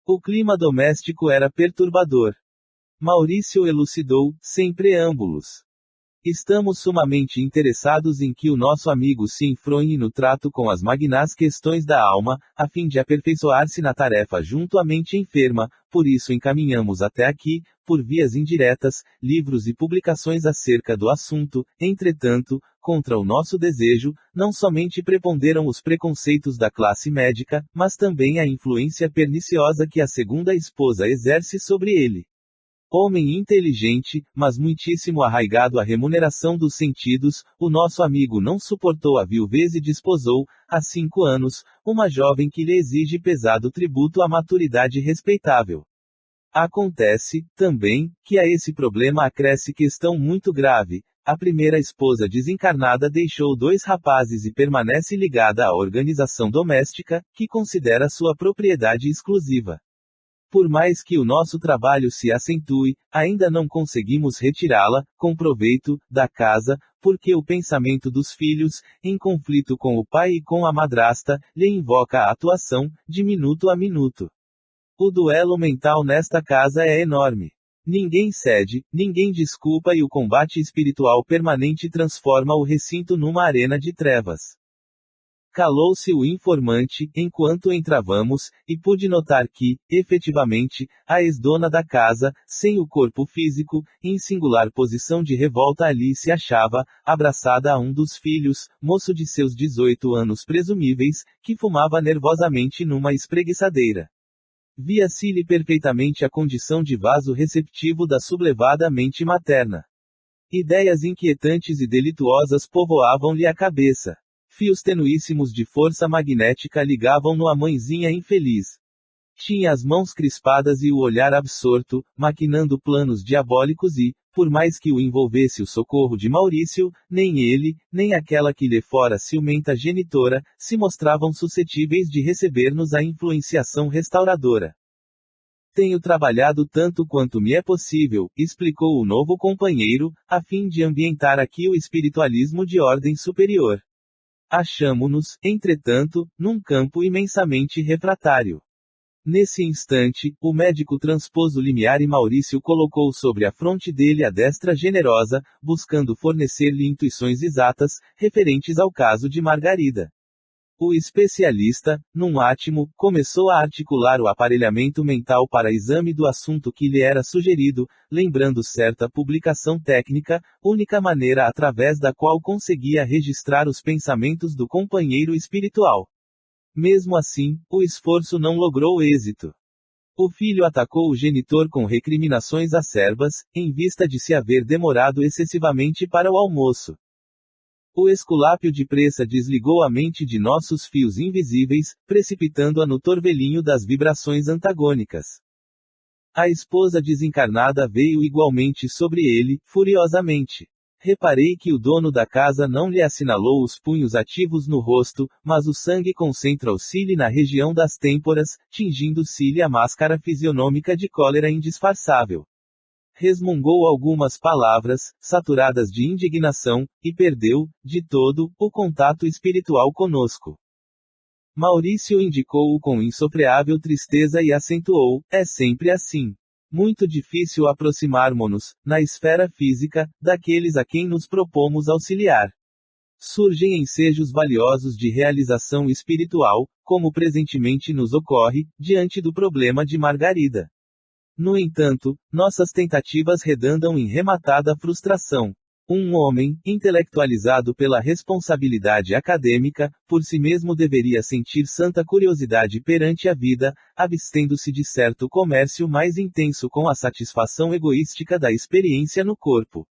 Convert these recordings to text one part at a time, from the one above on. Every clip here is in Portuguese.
O clima doméstico era perturbador. Maurício elucidou, sem preâmbulos. Estamos sumamente interessados em que o nosso amigo se enfronhe no trato com as magnas questões da alma, a fim de aperfeiçoar-se na tarefa junto à mente enferma, por isso encaminhamos até aqui, por vias indiretas, livros e publicações acerca do assunto. Entretanto, contra o nosso desejo, não somente preponderam os preconceitos da classe médica, mas também a influência perniciosa que a segunda esposa exerce sobre ele. Homem inteligente, mas muitíssimo arraigado à remuneração dos sentidos, o nosso amigo não suportou a viuvez e desposou, há 5 anos, uma jovem que lhe exige pesado tributo à maturidade respeitável. Acontece, também, que a esse problema acresce questão muito grave. A primeira esposa desencarnada deixou 2 rapazes e permanece ligada à organização doméstica, que considera sua propriedade exclusiva. Por mais que o nosso trabalho se acentue, ainda não conseguimos retirá-la, com proveito, da casa, porque o pensamento dos filhos, em conflito com o pai e com a madrasta, lhe invoca a atuação, de minuto a minuto. O duelo mental nesta casa é enorme. Ninguém cede, ninguém desculpa e o combate espiritual permanente transforma o recinto numa arena de trevas. Calou-se o informante, enquanto entravamos, e pude notar que, efetivamente, a ex-dona da casa, sem o corpo físico, em singular posição de revolta ali se achava, abraçada a um dos filhos, moço de seus 18 anos presumíveis, que fumava nervosamente numa espreguiçadeira. Via-se-lhe perfeitamente a condição de vaso receptivo da sublevada mente materna. Ideias inquietantes e delituosas povoavam-lhe a cabeça. Fios tenuíssimos de força magnética ligavam-no à mãezinha infeliz. Tinha as mãos crispadas e o olhar absorto, maquinando planos diabólicos e, por mais que o envolvesse o socorro de Maurício, nem ele, nem aquela que lhe fora ciumenta genitora, se mostravam suscetíveis de receber-nos a influenciação restauradora. Tenho trabalhado tanto quanto me é possível, explicou o novo companheiro, a fim de ambientar aqui o espiritualismo de ordem superior. Achamo-nos, entretanto, num campo imensamente refratário. Nesse instante, o médico transpôs o limiar e Maurício colocou sobre a fronte dele a destra generosa, buscando fornecer-lhe intuições exatas, referentes ao caso de Margarida. O especialista, num átimo, começou a articular o aparelhamento mental para exame do assunto que lhe era sugerido, lembrando certa publicação técnica, única maneira através da qual conseguia registrar os pensamentos do companheiro espiritual. Mesmo assim, o esforço não logrou êxito. O filho atacou o genitor com recriminações acerbas, em vista de se haver demorado excessivamente para o almoço. O esculápio de pressa desligou a mente de nossos fios invisíveis, precipitando-a no torvelinho das vibrações antagônicas. A esposa desencarnada veio igualmente sobre ele, furiosamente. Reparei que o dono da casa não lhe assinalou os punhos ativos no rosto, mas o sangue concentra-se-lhe na região das têmporas, tingindo-se-lhe a máscara fisionômica de cólera indisfarçável. Resmungou algumas palavras, saturadas de indignação, e perdeu, de todo, o contato espiritual conosco. Maurício indicou-o com insofreável tristeza e acentuou: é sempre assim. Muito difícil aproximarmos-nos, na esfera física, daqueles a quem nos propomos auxiliar. Surgem ensejos valiosos de realização espiritual, como presentemente nos ocorre, diante do problema de Margarida. No entanto, nossas tentativas redundam em rematada frustração. Um homem, intelectualizado pela responsabilidade acadêmica, por si mesmo deveria sentir santa curiosidade perante a vida, abstendo-se de certo comércio mais intenso com a satisfação egoística da experiência no corpo.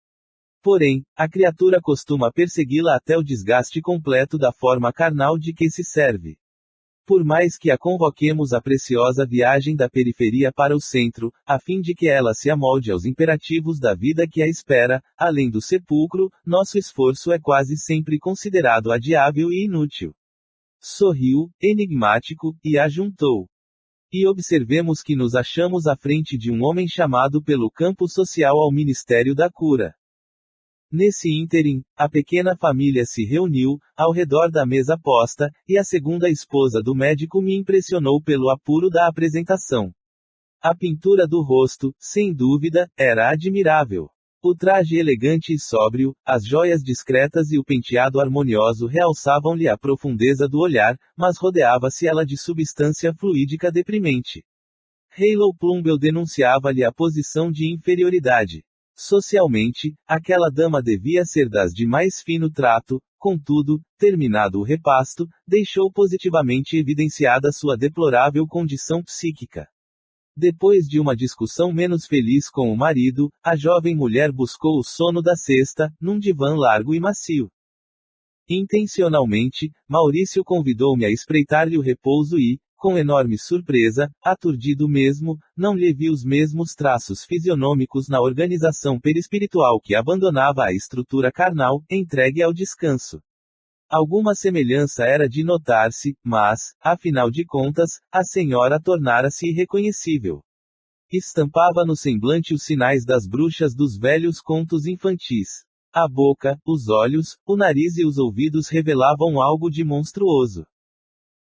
Porém, a criatura costuma persegui-la até o desgaste completo da forma carnal de que se serve. Por mais que a convoquemos à preciosa viagem da periferia para o centro, a fim de que ela se amolde aos imperativos da vida que a espera, além do sepulcro, nosso esforço é quase sempre considerado adiável e inútil. Sorriu, enigmático, e ajuntou. E observemos que nos achamos à frente de um homem chamado pelo campo social ao Ministério da Cura. Nesse ínterim, a pequena família se reuniu, ao redor da mesa posta, e a segunda esposa do médico me impressionou pelo apuro da apresentação. A pintura do rosto, sem dúvida, era admirável. O traje elegante e sóbrio, as joias discretas e o penteado harmonioso realçavam-lhe a profundeza do olhar, mas rodeava-se ela de substância fluídica deprimente. Halo Plumbell denunciava-lhe a posição de inferioridade. Socialmente, aquela dama devia ser das de mais fino trato, contudo, terminado o repasto, deixou positivamente evidenciada sua deplorável condição psíquica. Depois de uma discussão menos feliz com o marido, a jovem mulher buscou o sono da cesta, num divã largo e macio. Intencionalmente, Maurício convidou-me a espreitar-lhe o repouso e, com enorme surpresa, aturdido mesmo, não lhe vi os mesmos traços fisionômicos na organização perispiritual que abandonava a estrutura carnal, entregue ao descanso. Alguma semelhança era de notar-se, mas, afinal de contas, a senhora tornara-se irreconhecível. Estampava no semblante os sinais das bruxas dos velhos contos infantis. A boca, os olhos, o nariz e os ouvidos revelavam algo de monstruoso.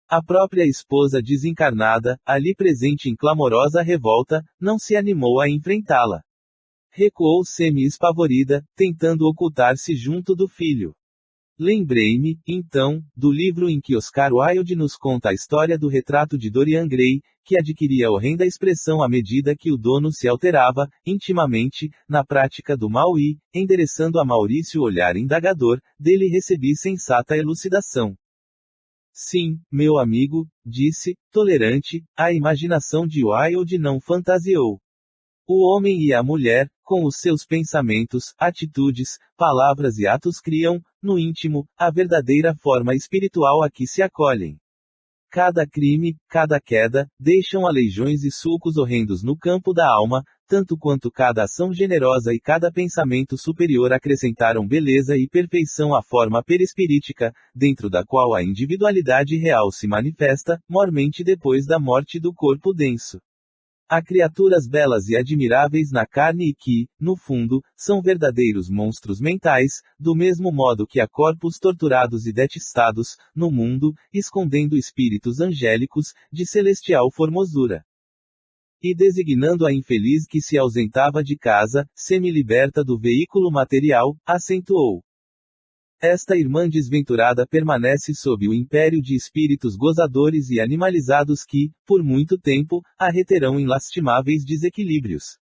A própria esposa desencarnada, ali presente em clamorosa revolta, não se animou a enfrentá-la. Recuou semi-espavorida, tentando ocultar-se junto do filho. Lembrei-me, então, do livro em que Oscar Wilde nos conta a história do retrato de Dorian Gray, que adquiria horrenda expressão à medida que o dono se alterava, intimamente, na prática do mal e, endereçando a Maurício o olhar indagador, dele recebi sensata elucidação. Sim, meu amigo, disse, tolerante, a imaginação de Wilde não fantasiou. O homem e a mulher, com os seus pensamentos, atitudes, palavras e atos criam, no íntimo, a verdadeira forma espiritual a que se acolhem. Cada crime, cada queda, deixam aleijões e sulcos horrendos no campo da alma, tanto quanto cada ação generosa e cada pensamento superior acrescentaram beleza e perfeição à forma perispirítica, dentro da qual a individualidade real se manifesta, mormente depois da morte do corpo denso. Há criaturas belas e admiráveis na carne e que, no fundo, são verdadeiros monstros mentais, do mesmo modo que há corpos torturados e detestados, no mundo, escondendo espíritos angélicos, de celestial formosura. E designando a infeliz que se ausentava de casa, semi-liberta do veículo material, acentuou. Esta irmã desventurada permanece sob o império de espíritos gozadores e animalizados que, por muito tempo, a reterão em lastimáveis desequilíbrios.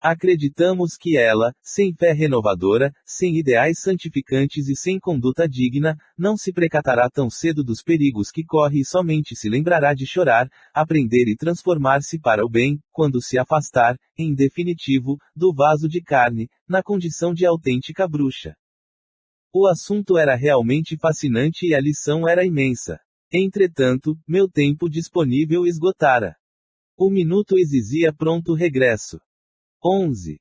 Acreditamos que ela, sem fé renovadora, sem ideais santificantes e sem conduta digna, não se precatará tão cedo dos perigos que corre e somente se lembrará de chorar, aprender e transformar-se para o bem, quando se afastar, em definitivo, do vaso de carne, na condição de autêntica bruxa. O assunto era realmente fascinante e a lição era imensa. Entretanto, meu tempo disponível esgotara. O minuto exigia pronto regresso. 11.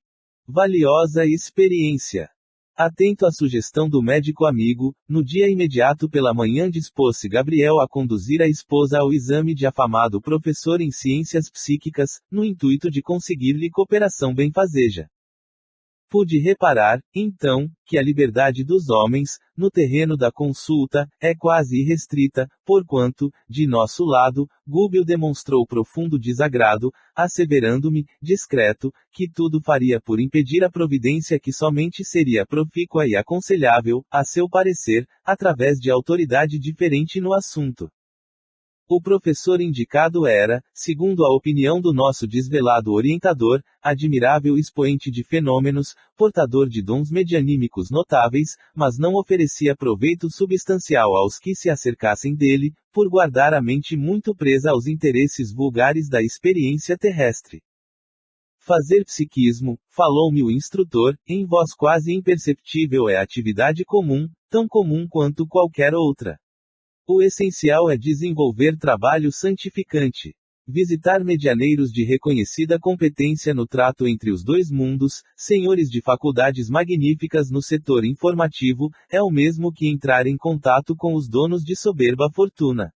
Valiosa experiência. Atento à sugestão do médico amigo, no dia imediato pela manhã dispôs-se Gabriel a conduzir a esposa ao exame de afamado professor em ciências psíquicas, no intuito de conseguir-lhe cooperação benfazeja. Pude reparar, então, que a liberdade dos homens, no terreno da consulta, é quase irrestrita, porquanto, de nosso lado, Gubbio demonstrou profundo desagrado, asseverando-me, discreto, que tudo faria por impedir a providência que somente seria profícua e aconselhável, a seu parecer, através de autoridade diferente no assunto. O professor indicado era, segundo a opinião do nosso desvelado orientador, admirável expoente de fenômenos, portador de dons medianímicos notáveis, mas não oferecia proveito substancial aos que se acercassem dele, por guardar a mente muito presa aos interesses vulgares da experiência terrestre. Fazer psiquismo, falou-me o instrutor, em voz quase imperceptível é atividade comum, tão comum quanto qualquer outra. O essencial é desenvolver trabalho santificante. Visitar medianeiros de reconhecida competência no trato entre os dois mundos, senhores de faculdades magníficas no setor informativo, é o mesmo que entrar em contato com os donos de soberba fortuna.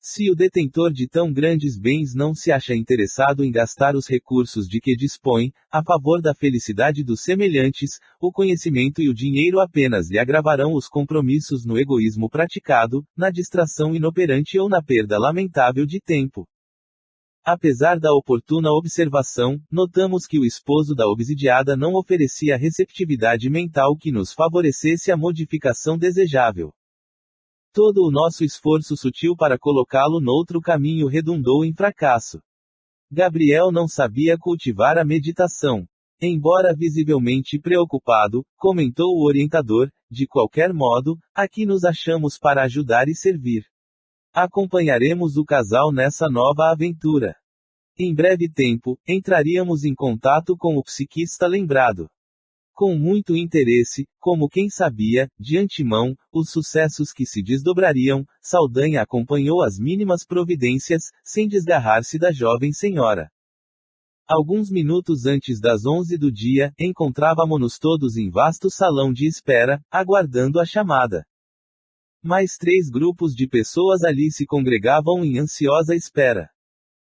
Se o detentor de tão grandes bens não se acha interessado em gastar os recursos de que dispõe, a favor da felicidade dos semelhantes, o conhecimento e o dinheiro apenas lhe agravarão os compromissos no egoísmo praticado, na distração inoperante ou na perda lamentável de tempo. Apesar da oportuna observação, notamos que o esposo da obsidiada não oferecia receptividade mental que nos favorecesse a modificação desejável. Todo o nosso esforço sutil para colocá-lo noutro caminho redundou em fracasso. Gabriel não sabia cultivar a meditação. Embora visivelmente preocupado, comentou o orientador, de qualquer modo, aqui nos achamos para ajudar e servir. Acompanharemos o casal nessa nova aventura. Em breve tempo, entraríamos em contato com o psiquista lembrado. Com muito interesse, como quem sabia, de antemão, os sucessos que se desdobrariam, Saldanha acompanhou as mínimas providências, sem desgarrar-se da jovem senhora. Alguns minutos antes das 11 do dia, encontrávamo-nos todos em vasto salão de espera, aguardando a chamada. Mais 3 grupos de pessoas ali se congregavam em ansiosa espera.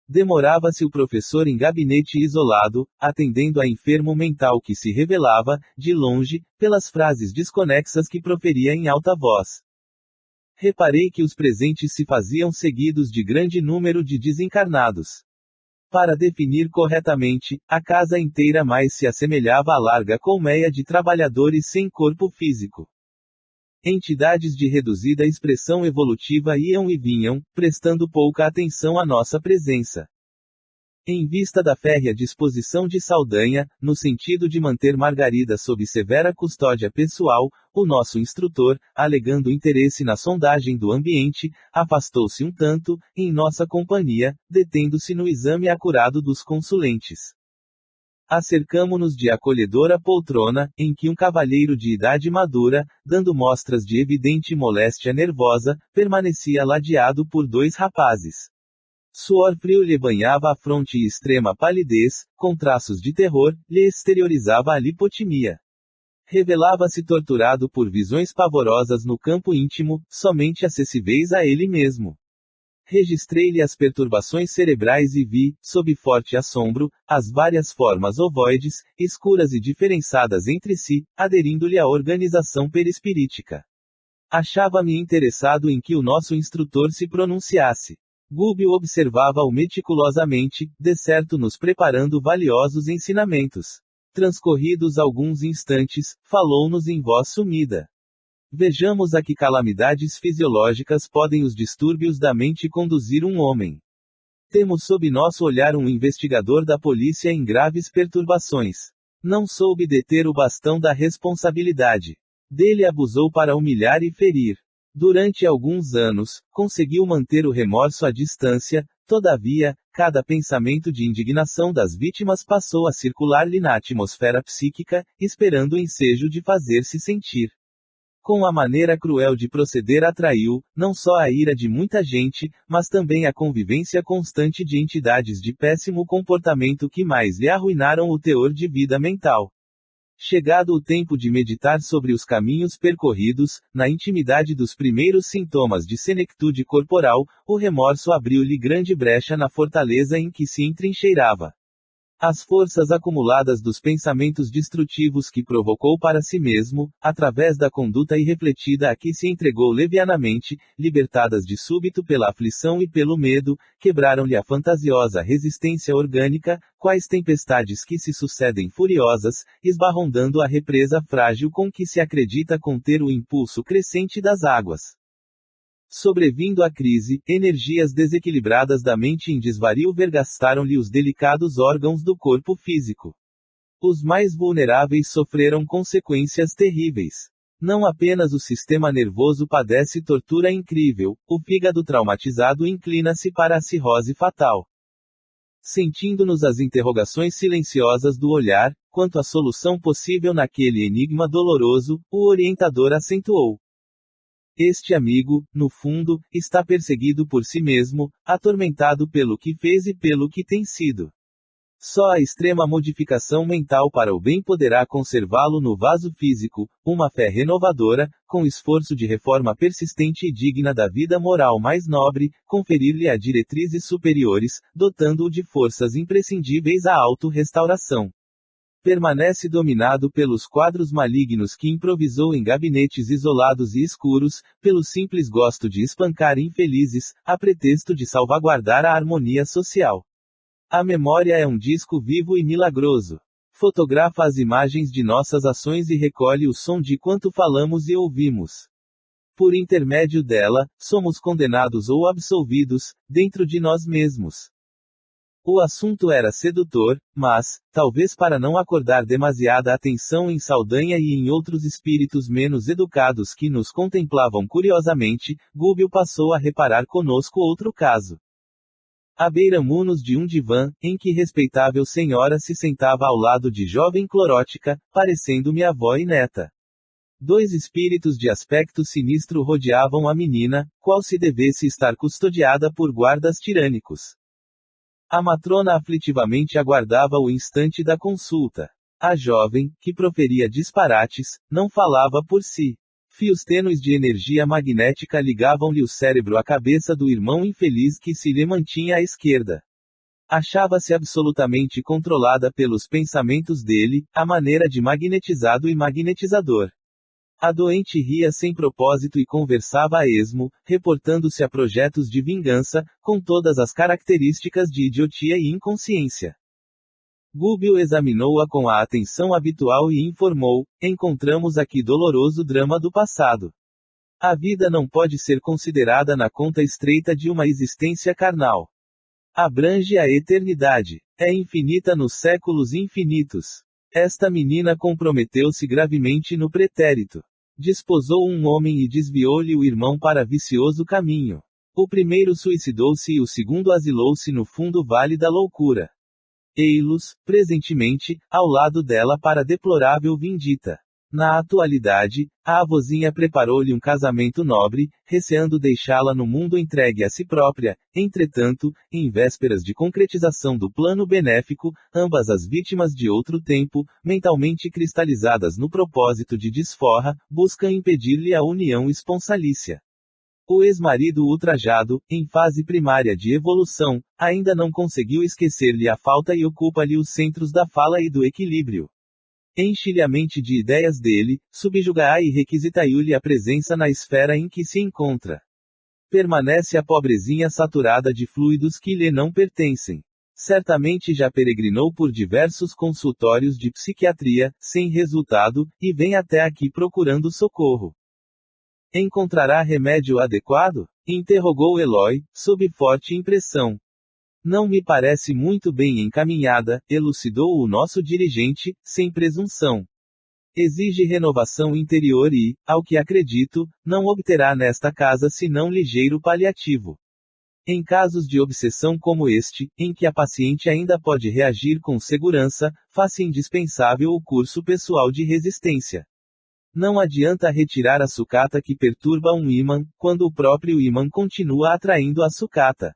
Demorava-se o professor em gabinete isolado, atendendo a enfermo mental que se revelava, de longe, pelas frases desconexas que proferia em alta voz. Reparei que os presentes se faziam seguidos de grande número de desencarnados. Para definir corretamente, a casa inteira mais se assemelhava à larga colmeia de trabalhadores sem corpo físico. Entidades de reduzida expressão evolutiva iam e vinham, prestando pouca atenção à nossa presença. Em vista da férrea disposição de Saldanha, no sentido de manter Margarida sob severa custódia pessoal, o nosso instrutor, alegando interesse na sondagem do ambiente, afastou-se um tanto, em nossa companhia, detendo-se no exame acurado dos consulentes. Acercamo-nos de acolhedora poltrona, em que um cavalheiro de idade madura, dando mostras de evidente moléstia nervosa, permanecia ladeado por 2 rapazes. Suor frio lhe banhava a fronte e extrema palidez, com traços de terror, lhe exteriorizava a lipotimia. Revelava-se torturado por visões pavorosas no campo íntimo, somente acessíveis a ele mesmo. Registrei-lhe as perturbações cerebrais e vi, sob forte assombro, as várias formas ovoides, escuras e diferenciadas entre si, aderindo-lhe à organização perispirítica. Achava-me interessado em que o nosso instrutor se pronunciasse. Gúbio observava-o meticulosamente, de certo nos preparando valiosos ensinamentos. Transcorridos alguns instantes, falou-nos em voz sumida. Vejamos a que calamidades fisiológicas podem os distúrbios da mente conduzir um homem. Temos sob nosso olhar um investigador da polícia em graves perturbações. Não soube deter o bastão da responsabilidade. Dele abusou para humilhar e ferir. Durante alguns anos, conseguiu manter o remorso à distância, todavia, cada pensamento de indignação das vítimas passou a circular-lhe na atmosfera psíquica, esperando o ensejo de fazer-se sentir. Com a maneira cruel de proceder atraiu, não só a ira de muita gente, mas também a convivência constante de entidades de péssimo comportamento que mais lhe arruinaram o teor de vida mental. Chegado o tempo de meditar sobre os caminhos percorridos, na intimidade dos primeiros sintomas de senectude corporal, o remorso abriu-lhe grande brecha na fortaleza em que se entrincheirava. As forças acumuladas dos pensamentos destrutivos que provocou para si mesmo, através da conduta irrefletida a que se entregou levianamente, libertadas de súbito pela aflição e pelo medo, quebraram-lhe a fantasiosa resistência orgânica, quais tempestades que se sucedem furiosas, esbarrondando a represa frágil com que se acredita conter o impulso crescente das águas. Sobrevindo a crise, energias desequilibradas da mente em desvario vergastaram-lhe os delicados órgãos do corpo físico. Os mais vulneráveis sofreram consequências terríveis. Não apenas o sistema nervoso padece tortura incrível, o fígado traumatizado inclina-se para a cirrose fatal. Sentindo-nos as interrogações silenciosas do olhar, quanto à solução possível naquele enigma doloroso, o orientador acentuou. Este amigo, no fundo, está perseguido por si mesmo, atormentado pelo que fez e pelo que tem sido. Só a extrema modificação mental para o bem poderá conservá-lo no vaso físico, uma fé renovadora, com esforço de reforma persistente e digna da vida moral mais nobre, conferir-lhe a diretrizes superiores, dotando-o de forças imprescindíveis à auto-restauração. Permanece dominado pelos quadros malignos que improvisou em gabinetes isolados e escuros, pelo simples gosto de espancar infelizes, a pretexto de salvaguardar a harmonia social. A memória é um disco vivo e milagroso. Fotografa as imagens de nossas ações e recolhe o som de quanto falamos e ouvimos. Por intermédio dela, somos condenados ou absolvidos, dentro de nós mesmos. O assunto era sedutor, mas, talvez para não acordar demasiada atenção em Saldanha e em outros espíritos menos educados que nos contemplavam curiosamente, Gúbio passou a reparar conosco outro caso. À beira-munos de um divã, em que respeitável senhora se sentava ao lado de jovem clorótica, parecendo-me avó e neta. Dois espíritos de aspecto sinistro rodeavam a menina, qual se devesse estar custodiada por guardas tirânicos. A matrona aflitivamente aguardava o instante da consulta. A jovem, que proferia disparates, não falava por si. Fios tênues de energia magnética ligavam-lhe o cérebro à cabeça do irmão infeliz que se lhe mantinha à esquerda. Achava-se absolutamente controlada pelos pensamentos dele, à maneira de magnetizado e magnetizador. A doente ria sem propósito e conversava a esmo, reportando-se a projetos de vingança, com todas as características de idiotia e inconsciência. Gúbio examinou-a com a atenção habitual e informou: encontramos aqui doloroso drama do passado. A vida não pode ser considerada na conta estreita de uma existência carnal. Abrange a eternidade. É infinita nos séculos infinitos. Esta menina comprometeu-se gravemente no pretérito. Desposou um homem e desviou-lhe o irmão para vicioso caminho. O primeiro suicidou-se e o segundo asilou-se no fundo vale da loucura. Ei-los, presentemente, ao lado dela para deplorável vindita. Na atualidade, a avózinha preparou-lhe um casamento nobre, receando deixá-la no mundo entregue a si própria. Entretanto, em vésperas de concretização do plano benéfico, ambas as vítimas de outro tempo, mentalmente cristalizadas no propósito de desforra, buscam impedir-lhe a união esponsalícia. O ex-marido ultrajado, em fase primária de evolução, ainda não conseguiu esquecer-lhe a falta e ocupa-lhe os centros da fala e do equilíbrio. Enche-lhe a mente de ideias dele, subjuga-a e requisita-lhe a presença na esfera em que se encontra. Permanece a pobrezinha saturada de fluidos que lhe não pertencem. Certamente já peregrinou por diversos consultórios de psiquiatria, sem resultado, e vem até aqui procurando socorro. Encontrará remédio adequado? Interrogou Eloy, sob forte impressão. Não me parece muito bem encaminhada, elucidou o nosso dirigente, sem presunção. Exige renovação interior e, ao que acredito, não obterá nesta casa senão ligeiro paliativo. Em casos de obsessão como este, em que a paciente ainda pode reagir com segurança, faz-se indispensável o curso pessoal de resistência. Não adianta retirar a sucata que perturba um ímã, quando o próprio ímã continua atraindo a sucata.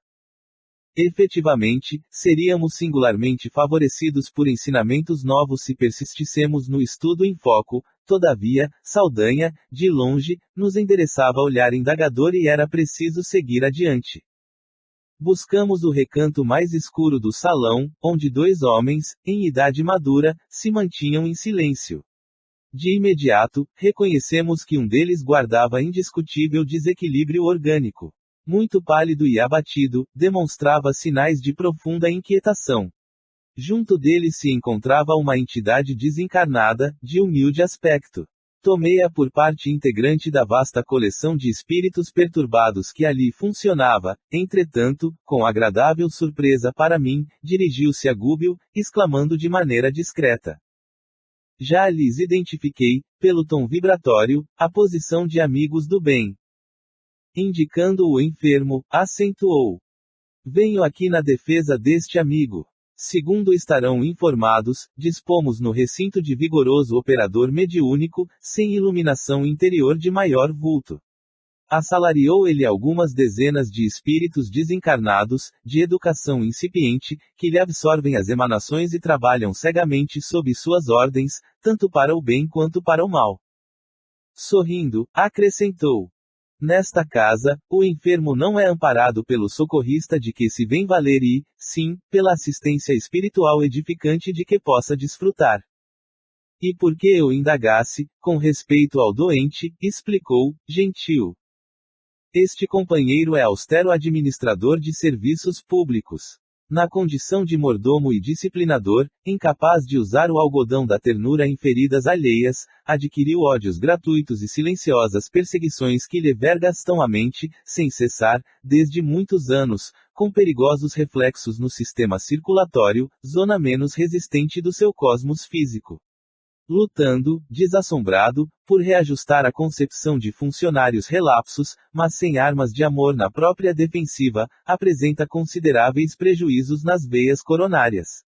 Efetivamente, seríamos singularmente favorecidos por ensinamentos novos se persistíssemos no estudo em foco. Todavia, Saldanha, de longe, nos endereçava olhar indagador e era preciso seguir adiante. Buscamos o recanto mais escuro do salão, onde dois homens, em idade madura, se mantinham em silêncio. De imediato, reconhecemos que um deles guardava indiscutível desequilíbrio orgânico. Muito pálido e abatido, demonstrava sinais de profunda inquietação. Junto dele se encontrava uma entidade desencarnada, de humilde aspecto. Tomei-a por parte integrante da vasta coleção de espíritos perturbados que ali funcionava. Entretanto, com agradável surpresa para mim, dirigiu-se a Gúbio, exclamando de maneira discreta: já lhes identifiquei, pelo tom vibratório, a posição de amigos do bem. Indicando o enfermo, acentuou: venho aqui na defesa deste amigo. Segundo estarão informados, dispomos no recinto de vigoroso operador mediúnico, sem iluminação interior de maior vulto. Assalariou ele algumas dezenas de espíritos desencarnados, de educação incipiente, que lhe absorvem as emanações e trabalham cegamente sob suas ordens, tanto para o bem quanto para o mal. Sorrindo, acrescentou: nesta casa, o enfermo não é amparado pelo socorrista de que se vem valer e, sim, pela assistência espiritual edificante de que possa desfrutar. E porque eu indagasse, com respeito ao doente, explicou, gentil. Este companheiro é austero administrador de serviços públicos. Na condição de mordomo e disciplinador, incapaz de usar o algodão da ternura em feridas alheias, adquiriu ódios gratuitos e silenciosas perseguições que lhe vergastam a mente, sem cessar, desde muitos anos, com perigosos reflexos no sistema circulatório, zona menos resistente do seu cosmos físico. Lutando, desassombrado, por reajustar a concepção de funcionários relapsos, mas sem armas de amor na própria defensiva, apresenta consideráveis prejuízos nas veias coronárias.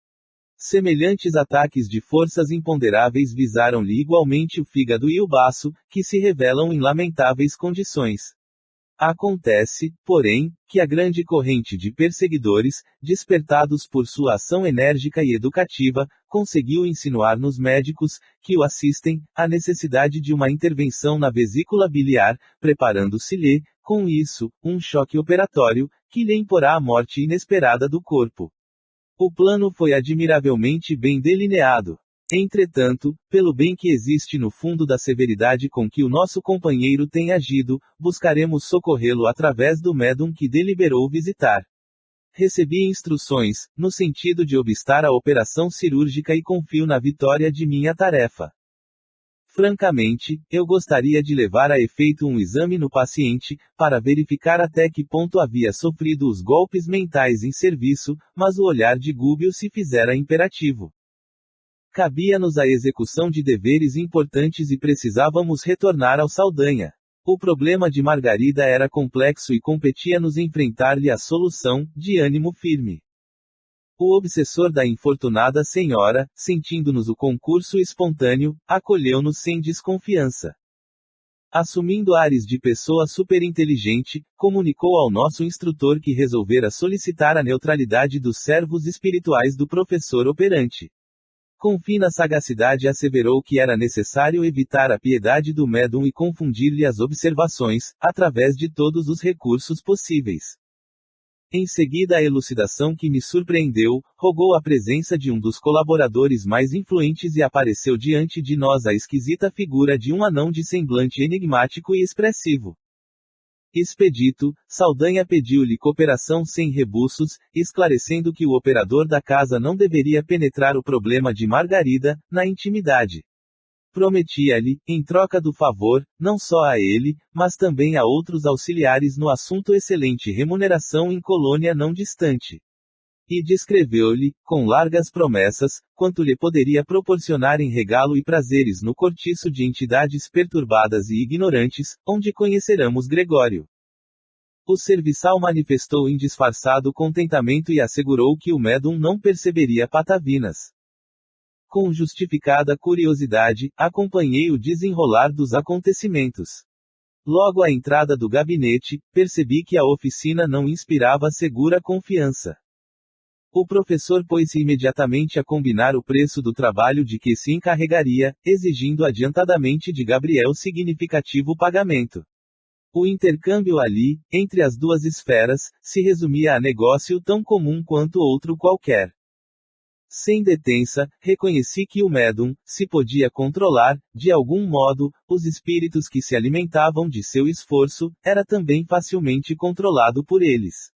Semelhantes ataques de forças imponderáveis visaram-lhe igualmente o fígado e o baço, que se revelam em lamentáveis condições. Acontece, porém, que a grande corrente de perseguidores, despertados por sua ação enérgica e educativa, conseguiu insinuar nos médicos, que o assistem, a necessidade de uma intervenção na vesícula biliar, preparando-se-lhe, com isso, um choque operatório, que lhe imporá a morte inesperada do corpo. O plano foi admiravelmente bem delineado. Entretanto, pelo bem que existe no fundo da severidade com que o nosso companheiro tem agido, buscaremos socorrê-lo através do médium que deliberou visitar. Recebi instruções, no sentido de obstar a operação cirúrgica e confio na vitória de minha tarefa. Francamente, eu gostaria de levar a efeito um exame no paciente, para verificar até que ponto havia sofrido os golpes mentais em serviço, mas o olhar de Gúbio se fizera imperativo. Cabia-nos a execução de deveres importantes e precisávamos retornar ao Saldanha. O problema de Margarida era complexo e competia-nos enfrentar-lhe a solução, de ânimo firme. O obsessor da infortunada senhora, sentindo-nos o concurso espontâneo, acolheu-nos sem desconfiança. Assumindo ares de pessoa superinteligente, comunicou ao nosso instrutor que resolvera solicitar a neutralidade dos servos espirituais do professor operante. Com fina sagacidade asseverou que era necessário evitar a piedade do médium e confundir-lhe as observações, através de todos os recursos possíveis. Em seguida a elucidação que me surpreendeu, rogou a presença de um dos colaboradores mais influentes e apareceu diante de nós a esquisita figura de um anão de semblante enigmático e expressivo. Expedito, Saldanha pediu-lhe cooperação sem rebuços, esclarecendo que o operador da casa não deveria penetrar o problema de Margarida, na intimidade. Prometia-lhe, em troca do favor, não só a ele, mas também a outros auxiliares no assunto excelente remuneração em colônia não distante. E descreveu-lhe, com largas promessas, quanto lhe poderia proporcionar em regalo e prazeres no cortiço de entidades perturbadas e ignorantes, onde conheceramos Gregório. O serviçal manifestou indisfarçado contentamento e assegurou que o médium não perceberia patavinas. Com justificada curiosidade, acompanhei o desenrolar dos acontecimentos. Logo à entrada do gabinete, percebi que a oficina não inspirava segura confiança. O professor pôs-se imediatamente a combinar o preço do trabalho de que se encarregaria, exigindo adiantadamente de Gabriel significativo pagamento. O intercâmbio ali, entre as duas esferas, se resumia a negócio tão comum quanto outro qualquer. Sem detença, reconheci que o médium, se podia controlar, de algum modo, os espíritos que se alimentavam de seu esforço, era também facilmente controlado por eles.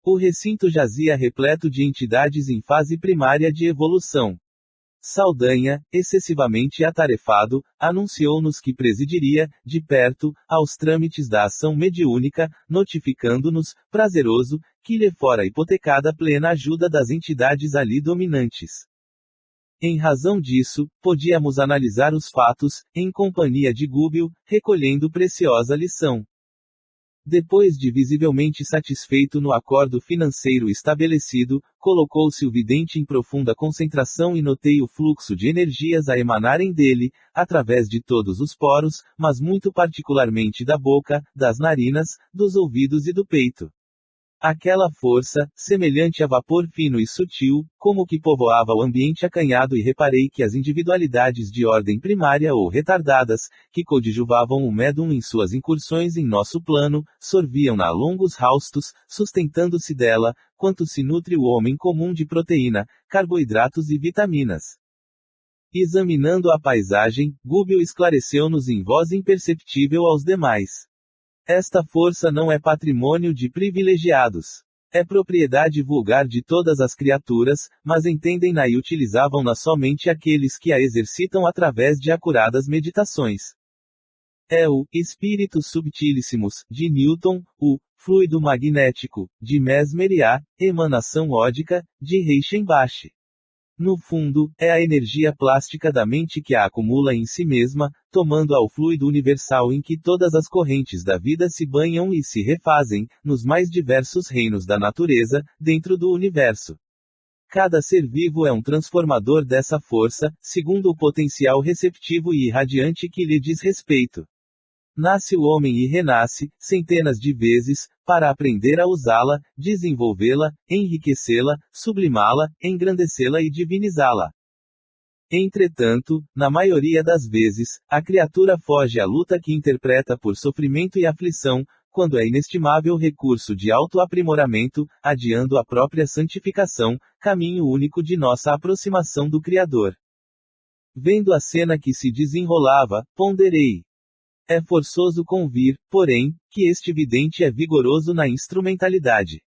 O recinto jazia repleto de entidades em fase primária de evolução. Saldanha, excessivamente atarefado, anunciou-nos que presidiria, de perto, aos trâmites da ação mediúnica, notificando-nos, prazeroso, que lhe fora hipotecada plena ajuda das entidades ali dominantes. Em razão disso, podíamos analisar os fatos, em companhia de Gúbio, recolhendo preciosa lição. Depois de visivelmente satisfeito no acordo financeiro estabelecido, colocou-se o vidente em profunda concentração e notei o fluxo de energias a emanarem dele, através de todos os poros, mas muito particularmente da boca, das narinas, dos ouvidos e do peito. Aquela força, semelhante a vapor fino e sutil, como que povoava o ambiente acanhado, e reparei que as individualidades de ordem primária ou retardadas, que coadjuvavam o médium em suas incursões em nosso plano, sorviam-na a longos haustos, sustentando-se dela, quanto se nutre o homem comum de proteína, carboidratos e vitaminas. Examinando a paisagem, Gúbio esclareceu-nos em voz imperceptível aos demais. Esta força não é patrimônio de privilegiados. É propriedade vulgar de todas as criaturas, mas entendem-na e utilizavam-na somente aqueles que a exercitam através de acuradas meditações. É o Spiritus Subtilissimus, de Newton, o fluido magnético, de Mesmer e a emanação ódica, de Reichenbach. No fundo, é a energia plástica da mente que a acumula em si mesma, tomando ao fluido universal em que todas as correntes da vida se banham e se refazem, nos mais diversos reinos da natureza, dentro do universo. Cada ser vivo é um transformador dessa força, segundo o potencial receptivo e irradiante que lhe diz respeito. Nasce o homem e renasce, centenas de vezes, para aprender a usá-la, desenvolvê-la, enriquecê-la, sublimá-la, engrandecê-la e divinizá-la. Entretanto, na maioria das vezes, a criatura foge à luta que interpreta por sofrimento e aflição, quando é inestimável recurso de autoaprimoramento, adiando a própria santificação, caminho único de nossa aproximação do Criador. Vendo a cena que se desenrolava, ponderei. É forçoso convir, porém, que este vidente é vigoroso na instrumentalidade.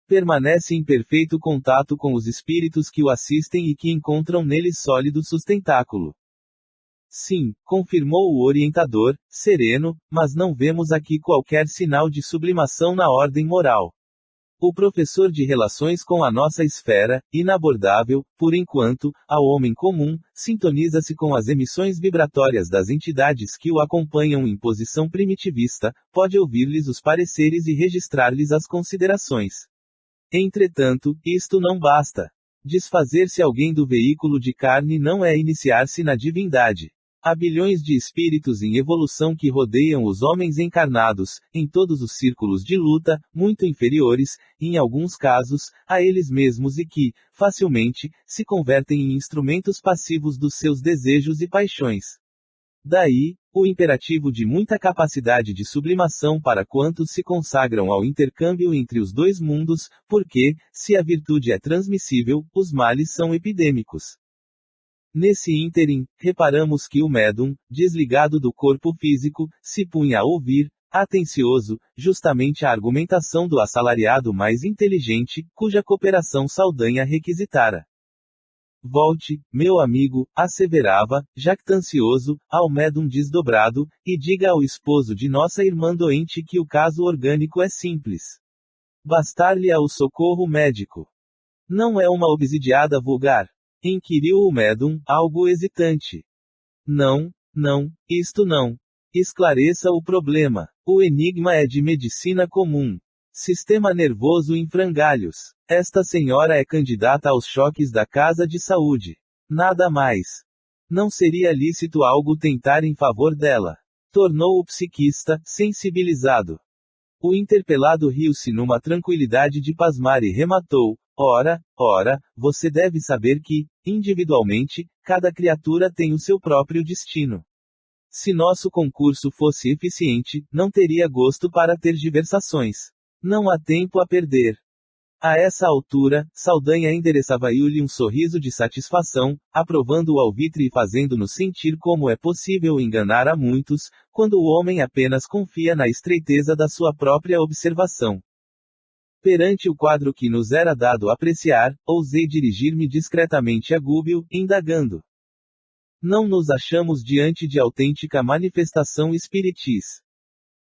Permanece em perfeito contato com os espíritos que o assistem e que encontram nele sólido sustentáculo. Sim, confirmou o orientador, sereno, mas não vemos aqui qualquer sinal de sublimação na ordem moral. O professor de relações com a nossa esfera, inabordável, por enquanto, ao homem comum, sintoniza-se com as emissões vibratórias das entidades que o acompanham em posição primitivista, pode ouvir-lhes os pareceres e registrar-lhes as considerações. Entretanto, isto não basta. Desfazer-se alguém do veículo de carne não é iniciar-se na divindade. Há bilhões de espíritos em evolução que rodeiam os homens encarnados, em todos os círculos de luta, muito inferiores, em alguns casos, a eles mesmos e que, facilmente, se convertem em instrumentos passivos dos seus desejos e paixões. Daí, o imperativo de muita capacidade de sublimação para quantos se consagram ao intercâmbio entre os dois mundos, porque, se a virtude é transmissível, os males são epidêmicos. Nesse ínterim, reparamos que o médium, desligado do corpo físico, se punha a ouvir, atencioso, justamente a argumentação do assalariado mais inteligente, cuja cooperação Saldanha requisitara. Volte, meu amigo, asseverava, jactancioso, ao médium desdobrado, e diga ao esposo de nossa irmã doente que o caso orgânico é simples. Bastar-lhe o socorro médico. Não é uma obsidiada vulgar. Inquiriu o médium, algo hesitante. Não, isto não. Esclareça o problema. O enigma é de medicina comum. Sistema nervoso em frangalhos. Esta senhora é candidata aos choques da casa de saúde. Nada mais. Não seria lícito algo tentar em favor dela. Tornou o psiquista, sensibilizado. O interpelado riu-se numa tranquilidade de pasmar e rematou. Ora, você deve saber que, individualmente, cada criatura tem o seu próprio destino. Se nosso concurso fosse eficiente, não teria gosto para tergiversações. Não há tempo a perder. A essa altura, Saldanha endereçava-lhe um sorriso de satisfação, aprovando o alvitre e fazendo-nos sentir como é possível enganar a muitos, quando o homem apenas confia na estreiteza da sua própria observação. Perante o quadro que nos era dado apreciar, ousei dirigir-me discretamente a Gúbio, indagando. Não nos achamos diante de autêntica manifestação espiritis.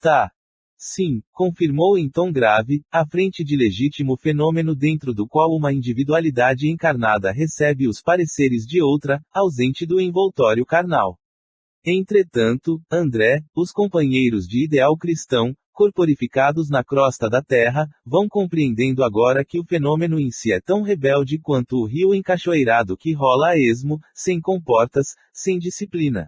Tá. Sim, confirmou em tom grave, à frente de legítimo fenômeno dentro do qual uma individualidade encarnada recebe os pareceres de outra, ausente do envoltório carnal. Entretanto, André, os companheiros de ideal cristão, corporificados na crosta da terra, vão compreendendo agora que o fenômeno em si é tão rebelde quanto o rio encachoeirado que rola a esmo, sem comportas, sem disciplina.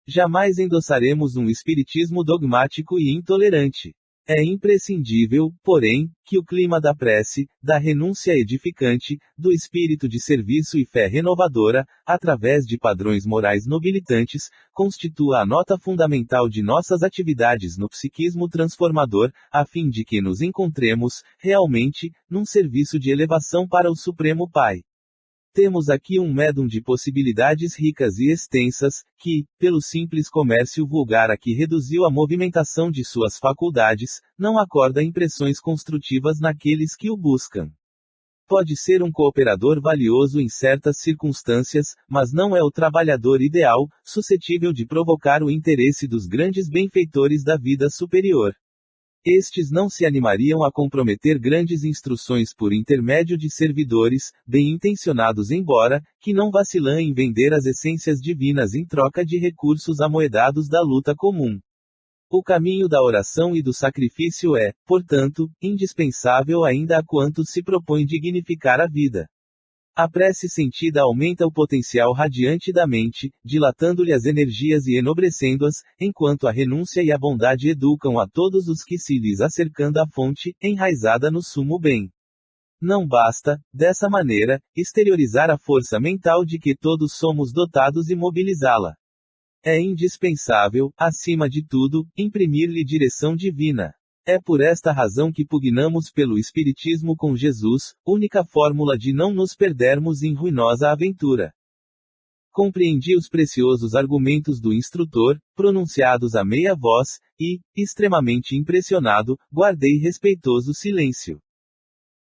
Jamais endossaremos um espiritismo dogmático e intolerante. É imprescindível, porém, que o clima da prece, da renúncia edificante, do espírito de serviço e fé renovadora, através de padrões morais nobilitantes, constitua a nota fundamental de nossas atividades no psiquismo transformador, a fim de que nos encontremos, realmente, num serviço de elevação para o Supremo Pai. Temos aqui um médum de possibilidades ricas e extensas, que, pelo simples comércio vulgar a que reduziu a movimentação de suas faculdades, não acorda impressões construtivas naqueles que o buscam. Pode ser um cooperador valioso em certas circunstâncias, mas não é o trabalhador ideal, suscetível de provocar o interesse dos grandes benfeitores da vida superior. Estes não se animariam a comprometer grandes instruções por intermédio de servidores, bem intencionados embora, que não vacilam em vender as essências divinas em troca de recursos amoedados da luta comum. O caminho da oração e do sacrifício é, portanto, indispensável ainda a quantos se propõem dignificar a vida. A prece sentida aumenta o potencial radiante da mente, dilatando-lhe as energias e enobrecendo-as, enquanto a renúncia e a bondade educam a todos os que se lhes acercando à fonte, enraizada no sumo bem. Não basta, dessa maneira, exteriorizar a força mental de que todos somos dotados e mobilizá-la. É indispensável, acima de tudo, imprimir-lhe direção divina. É por esta razão que pugnamos pelo Espiritismo com Jesus, única fórmula de não nos perdermos em ruinosa aventura. Compreendi os preciosos argumentos do instrutor, pronunciados a meia voz, e, extremamente impressionado, guardei respeitoso silêncio.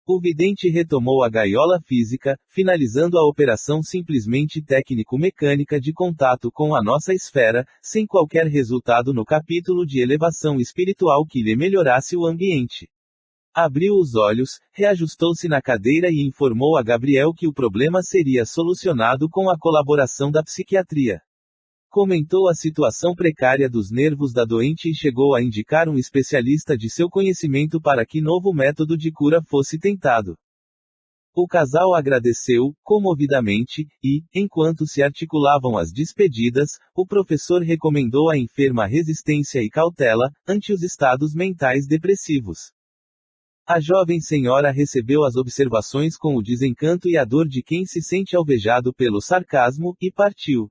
O vidente retomou a gaiola física, finalizando a operação simplesmente técnico-mecânica de contato com a nossa esfera, sem qualquer resultado no capítulo de elevação espiritual que lhe melhorasse o ambiente. Abriu os olhos, reajustou-se na cadeira e informou a Gabriel que o problema seria solucionado com a colaboração da psiquiatria. Comentou a situação precária dos nervos da doente e chegou a indicar um especialista de seu conhecimento para que novo método de cura fosse tentado. O casal agradeceu, comovidamente, e, enquanto se articulavam as despedidas, o professor recomendou à enferma resistência e cautela, ante os estados mentais depressivos. A jovem senhora recebeu as observações com o desencanto e a dor de quem se sente alvejado pelo sarcasmo, e partiu.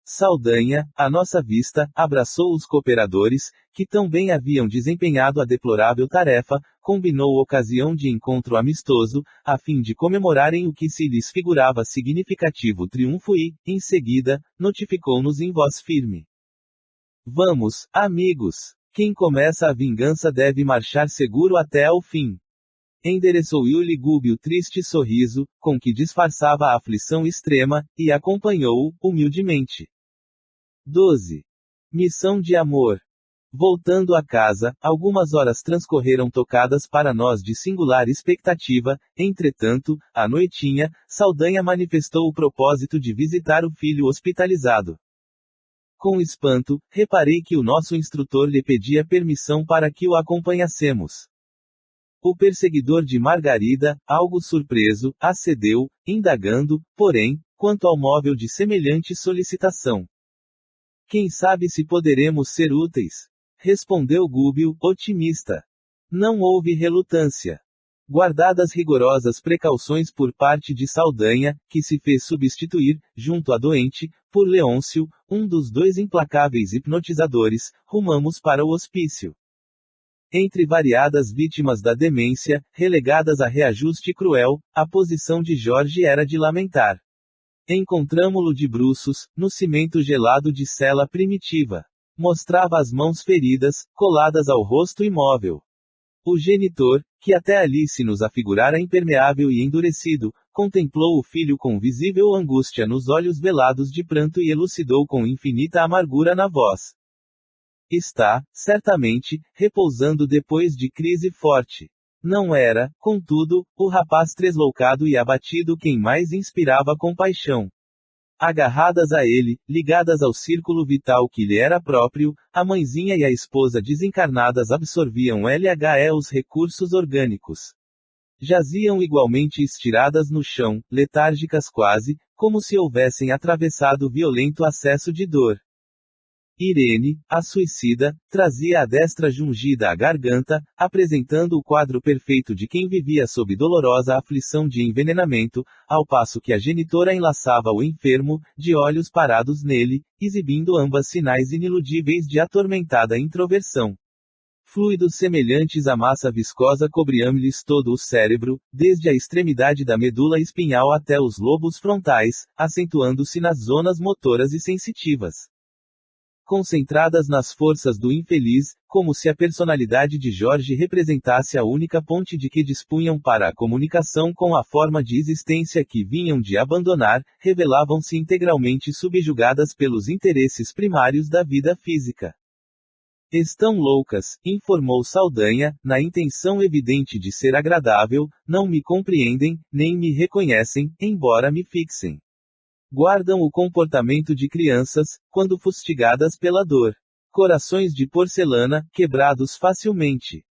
Saldanha, à nossa vista, abraçou os cooperadores, que tão bem haviam desempenhado a deplorável tarefa, combinou ocasião de encontro amistoso, a fim de comemorarem o que se lhes figurava significativo triunfo e, em seguida, notificou-nos em voz firme. Vamos, amigos! Quem começa a vingança deve marchar seguro até ao fim. Endereçou-lhe Gúbio triste sorriso, com que disfarçava a aflição extrema, e acompanhou-o, humildemente. 12. Missão de amor. Voltando a casa, algumas horas transcorreram tocadas para nós de singular expectativa, entretanto, à noitinha, Saldanha manifestou o propósito de visitar o filho hospitalizado. Com espanto, reparei que o nosso instrutor lhe pedia permissão para que o acompanhássemos. O perseguidor de Margarida, algo surpreso, acedeu, indagando, porém, quanto ao móvel de semelhante solicitação. Quem sabe se poderemos ser úteis? Respondeu Gúbio, otimista. Não houve relutância. Guardadas rigorosas precauções por parte de Saldanha, que se fez substituir, junto à doente, por Leôncio, um dos dois implacáveis hipnotizadores, rumamos para o hospício. Entre variadas vítimas da demência, relegadas a reajuste cruel, a posição de Jorge era de lamentar. Encontramo-lo de bruços, no cimento gelado de cela primitiva. Mostrava as mãos feridas, coladas ao rosto imóvel. O genitor, que até ali se nos afigurara impermeável e endurecido, contemplou o filho com visível angústia nos olhos velados de pranto e elucidou com infinita amargura na voz. Está, certamente, repousando depois de crise forte. Não era, contudo, o rapaz tresloucado e abatido quem mais inspirava compaixão. Agarradas a ele, ligadas ao círculo vital que lhe era próprio, a mãezinha e a esposa desencarnadas absorviam os recursos orgânicos. Jaziam igualmente estiradas no chão, letárgicas quase, como se houvessem atravessado violento acesso de dor. Irene, a suicida, trazia a destra jungida à garganta, apresentando o quadro perfeito de quem vivia sob dolorosa aflição de envenenamento, ao passo que a genitora enlaçava o enfermo, de olhos parados nele, exibindo ambas sinais iniludíveis de atormentada introversão. Fluidos semelhantes à massa viscosa cobriam-lhes todo o cérebro, desde a extremidade da medula espinhal até os lobos frontais, acentuando-se nas zonas motoras e sensitivas. Concentradas nas forças do infeliz, como se a personalidade de Jorge representasse a única ponte de que dispunham para a comunicação com a forma de existência que vinham de abandonar, revelavam-se integralmente subjugadas pelos interesses primários da vida física. Estão loucas, informou Saldanha, na intenção evidente de ser agradável, não me compreendem, nem me reconhecem, embora me fixem. Guardam o comportamento de crianças, quando fustigadas pela dor. Corações de porcelana, quebrados facilmente.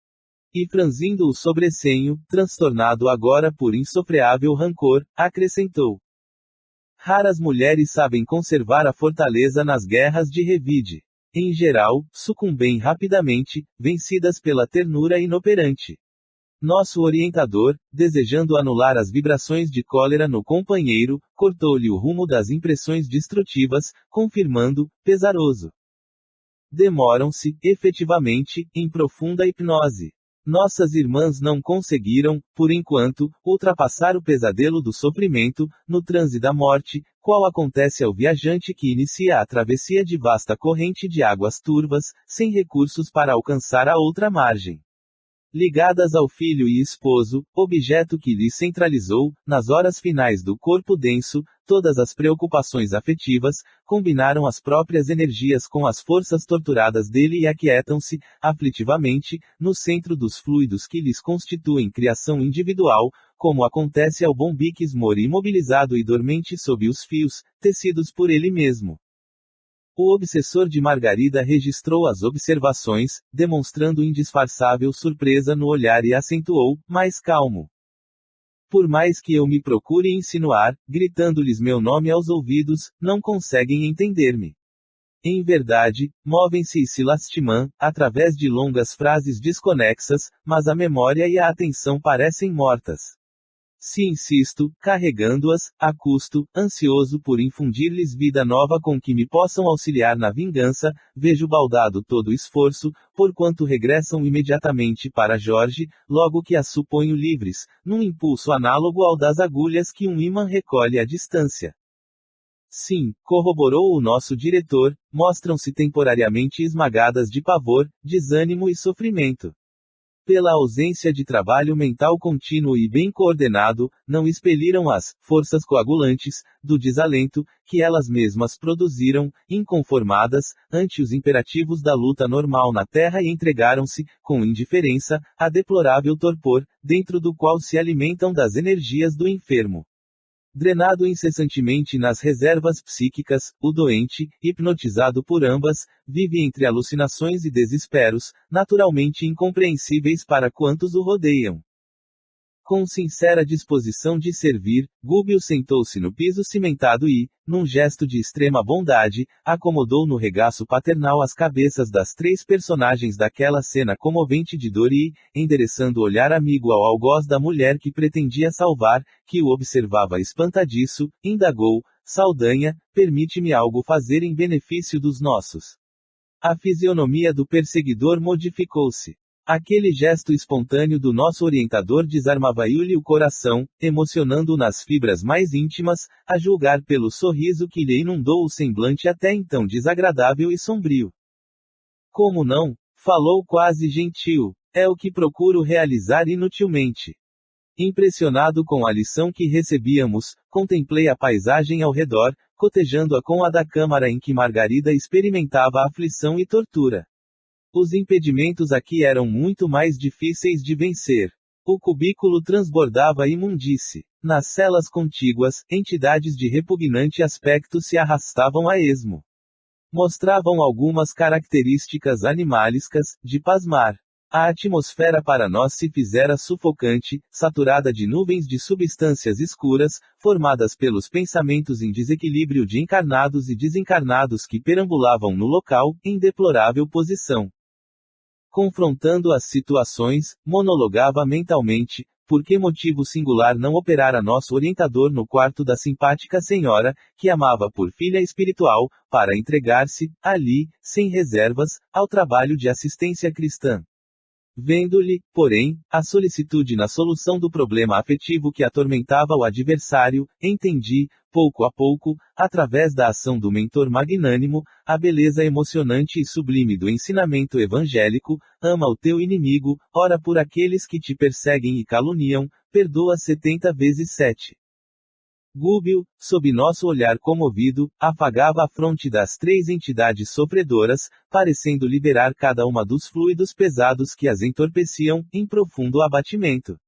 E franzindo o sobrecenho, transtornado agora por insofreável rancor, acrescentou. Raras mulheres sabem conservar a fortaleza nas guerras de revide. Em geral, sucumbem rapidamente, vencidas pela ternura inoperante. Nosso orientador, desejando anular as vibrações de cólera no companheiro, cortou-lhe o rumo das impressões destrutivas, confirmando, pesaroso. Demoram-se, efetivamente, em profunda hipnose. Nossas irmãs não conseguiram, por enquanto, ultrapassar o pesadelo do sofrimento, no transe da morte, qual acontece ao viajante que inicia a travessia de vasta corrente de águas turvas, sem recursos para alcançar a outra margem. Ligadas ao filho e esposo, objeto que lhe centralizou, nas horas finais do corpo denso, todas as preocupações afetivas, combinaram as próprias energias com as forças torturadas dele e aquietam-se, aflitivamente, no centro dos fluidos que lhes constituem criação individual, como acontece ao Bombiques Mori imobilizado e dormente sob os fios, tecidos por ele mesmo. O obsessor de Margarida registrou as observações, demonstrando indisfarçável surpresa no olhar e acentuou, mais calmo. Por mais que eu me procure insinuar, gritando-lhes meu nome aos ouvidos, não conseguem entender-me. Em verdade, movem-se e se lastimam, através de longas frases desconexas, mas a memória e a atenção parecem mortas. Se insisto, carregando-as, a custo, ansioso por infundir-lhes vida nova com que me possam auxiliar na vingança, vejo baldado todo o esforço, porquanto regressam imediatamente para Jorge, logo que as suponho livres, num impulso análogo ao das agulhas que um ímã recolhe à distância. Sim, corroborou o nosso diretor, mostram-se temporariamente esmagadas de pavor, desânimo e sofrimento. Pela ausência de trabalho mental contínuo e bem coordenado, não expeliram as forças coagulantes do desalento, que elas mesmas produziram, inconformadas, ante os imperativos da luta normal na terra e entregaram-se, com indiferença, a deplorável torpor, dentro do qual se alimentam das energias do enfermo. Drenado incessantemente nas reservas psíquicas, o doente, hipnotizado por ambas, vive entre alucinações e desesperos, naturalmente incompreensíveis para quantos o rodeiam. Com sincera disposição de servir, Gúbio sentou-se no piso cimentado e, num gesto de extrema bondade, acomodou no regaço paternal as cabeças das três personagens daquela cena comovente de dor e, endereçando o olhar amigo ao algoz da mulher que pretendia salvar, que o observava espantadiço, indagou, Saldanha, permite-me algo fazer em benefício dos nossos. A fisionomia do perseguidor modificou-se. Aquele gesto espontâneo do nosso orientador desarmava-lhe o coração, emocionando-o nas fibras mais íntimas, a julgar pelo sorriso que lhe inundou o semblante até então desagradável e sombrio. Como não? Falou quase gentil. É o que procuro realizar inutilmente. Impressionado com a lição que recebíamos, contemplei a paisagem ao redor, cotejando-a com a da câmara em que Margarida experimentava aflição e tortura. Os impedimentos aqui eram muito mais difíceis de vencer. O cubículo transbordava imundície. Nas celas contíguas, entidades de repugnante aspecto se arrastavam a esmo. Mostravam algumas características animalescas, de pasmar. A atmosfera para nós se fizera sufocante, saturada de nuvens de substâncias escuras, formadas pelos pensamentos em desequilíbrio de encarnados e desencarnados que perambulavam no local, em deplorável posição. Confrontando as situações, monologava mentalmente, por que motivo singular não operara nosso orientador no quarto da simpática senhora, que amava por filha espiritual, para entregar-se, ali, sem reservas, ao trabalho de assistência cristã. Vendo-lhe, porém, a solicitude na solução do problema afetivo que atormentava o adversário, entendi, pouco a pouco, através da ação do mentor magnânimo, a beleza emocionante e sublime do ensinamento evangélico: ama o teu inimigo, ora por aqueles que te perseguem e caluniam, perdoa 70 vezes 7. Gúbio, sob nosso olhar comovido, afagava a fronte das três entidades sofredoras, parecendo liberar cada uma dos fluidos pesados que as entorpeciam, em profundo abatimento.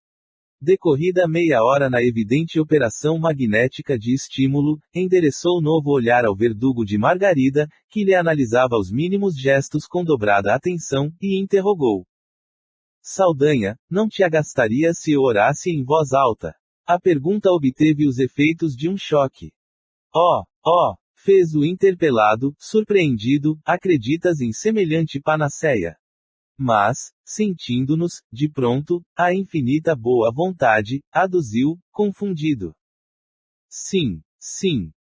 Decorrida meia hora na evidente operação magnética de estímulo, endereçou novo olhar ao verdugo de Margarida, que lhe analisava os mínimos gestos com dobrada atenção, e interrogou: Saldanha, não te agastarias se eu orasse em voz alta? A pergunta obteve os efeitos de um choque. Oh, fez o interpelado, surpreendido: acreditas em semelhante panaceia? Mas, sentindo-nos, de pronto, a infinita boa vontade, aduziu, confundido. Sim,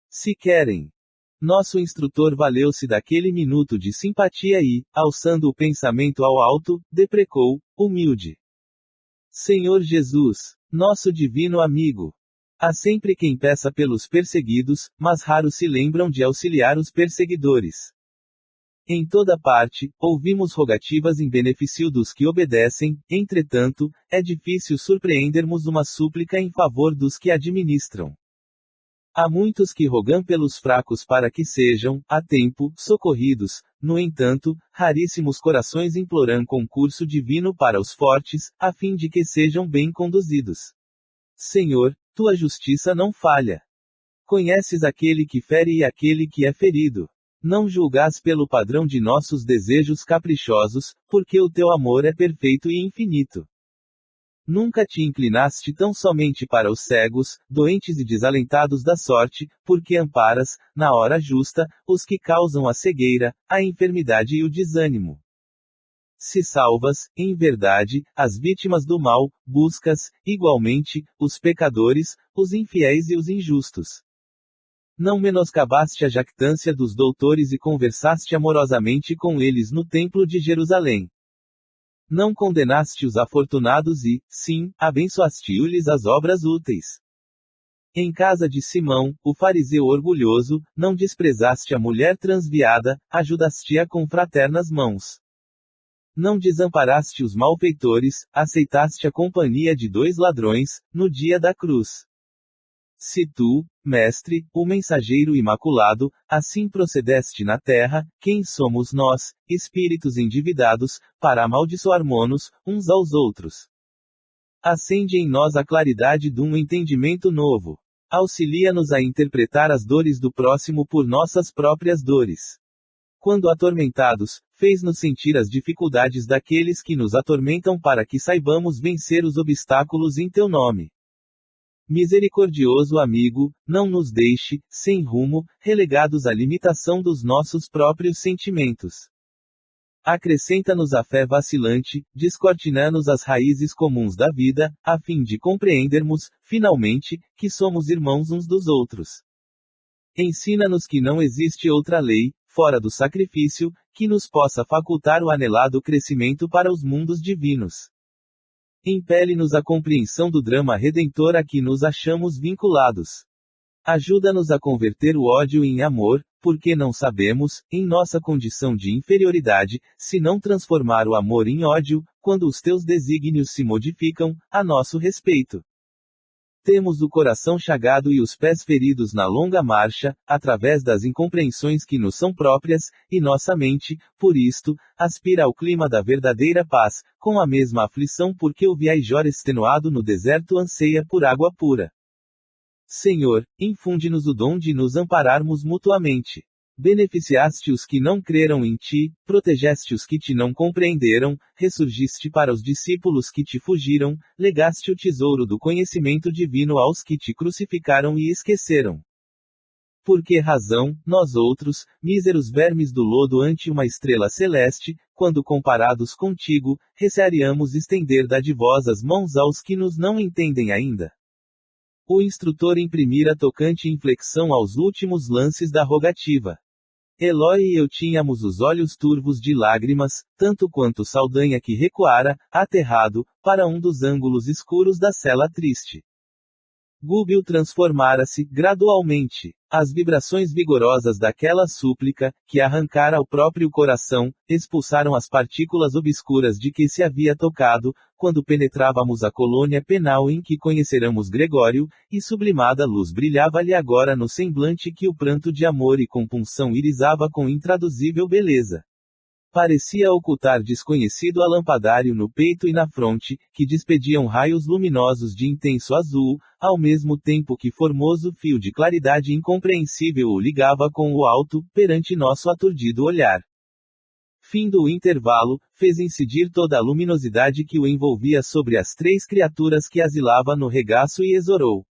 se querem. Nosso instrutor valeu-se daquele minuto de simpatia e, alçando o pensamento ao alto, deprecou, humilde: Senhor Jesus, nosso divino amigo. Há sempre quem peça pelos perseguidos, mas raros se lembram de auxiliar os perseguidores. Em toda parte, ouvimos rogativas em benefício dos que obedecem, entretanto, é difícil surpreendermos uma súplica em favor dos que administram. Há muitos que rogam pelos fracos para que sejam, a tempo, socorridos; no entanto, raríssimos corações imploram concurso divino para os fortes, a fim de que sejam bem conduzidos. Senhor, tua justiça não falha. Conheces aquele que fere e aquele que é ferido. Não julgás pelo padrão de nossos desejos caprichosos, porque o teu amor é perfeito e infinito. Nunca te inclinaste tão somente para os cegos, doentes e desalentados da sorte, porque amparas, na hora justa, os que causam a cegueira, a enfermidade e o desânimo. Se salvas, em verdade, as vítimas do mal, buscas, igualmente, os pecadores, os infiéis e os injustos. Não menoscabaste a jactância dos doutores e conversaste amorosamente com eles no templo de Jerusalém. Não condenaste os afortunados e, sim, abençoaste-lhes as obras úteis. Em casa de Simão, o fariseu orgulhoso, não desprezaste a mulher transviada, ajudaste-a com fraternas mãos. Não desamparaste os malfeitores, aceitaste a companhia de 2 ladrões, no dia da cruz. Se tu, Mestre, o mensageiro imaculado, assim procedeste na terra, quem somos nós, espíritos endividados, para amaldiçoarmos-nos, uns aos outros? Acende em nós a claridade de um entendimento novo. Auxilia-nos a interpretar as dores do próximo por nossas próprias dores. Quando atormentados, fez-nos sentir as dificuldades daqueles que nos atormentam para que saibamos vencer os obstáculos em teu nome. Misericordioso amigo, não nos deixe, sem rumo, relegados à limitação dos nossos próprios sentimentos. Acrescenta-nos a fé vacilante, descortina-nos as raízes comuns da vida, a fim de compreendermos, finalmente, que somos irmãos uns dos outros. Ensina-nos que não existe outra lei, fora do sacrifício, que nos possa facultar o anelado crescimento para os mundos divinos. Impele-nos à compreensão do drama redentor a que nos achamos vinculados. Ajuda-nos a converter o ódio em amor, porque não sabemos, em nossa condição de inferioridade, se não transformar o amor em ódio, quando os teus desígnios se modificam, a nosso respeito. Temos o coração chagado e os pés feridos na longa marcha, através das incompreensões que nos são próprias, e nossa mente, por isto, aspira ao clima da verdadeira paz, com a mesma aflição porque o viajor extenuado no deserto anseia por água pura. Senhor, infunde-nos o dom de nos ampararmos mutuamente. Beneficiaste os que não creram em ti, protegeste os que te não compreenderam, ressurgiste para os discípulos que te fugiram, legaste o tesouro do conhecimento divino aos que te crucificaram e esqueceram. Por que razão, nós outros, míseros vermes do lodo ante uma estrela celeste, quando comparados contigo, recearíamos estender dadivosas mãos aos que nos não entendem ainda? O instrutor imprimira tocante inflexão aos últimos lances da rogativa. Eloy e eu tínhamos os olhos turvos de lágrimas, tanto quanto Saldanha que recuara, aterrado, para um dos ângulos escuros da cela triste. Gúbio transformara-se, gradualmente. As vibrações vigorosas daquela súplica, que arrancara o próprio coração, expulsaram as partículas obscuras de que se havia tocado, quando penetrávamos a colônia penal em que conheceramos Gregório, e sublimada luz brilhava-lhe agora no semblante que o pranto de amor e compunção irisava com intraduzível beleza. Parecia ocultar desconhecido alampadário no peito e na fronte, que despediam raios luminosos de intenso azul, ao mesmo tempo que formoso fio de claridade incompreensível o ligava com o alto, perante nosso aturdido olhar. Findo o intervalo, fez incidir toda a luminosidade que o envolvia sobre as três criaturas que asilava no regaço e exorou.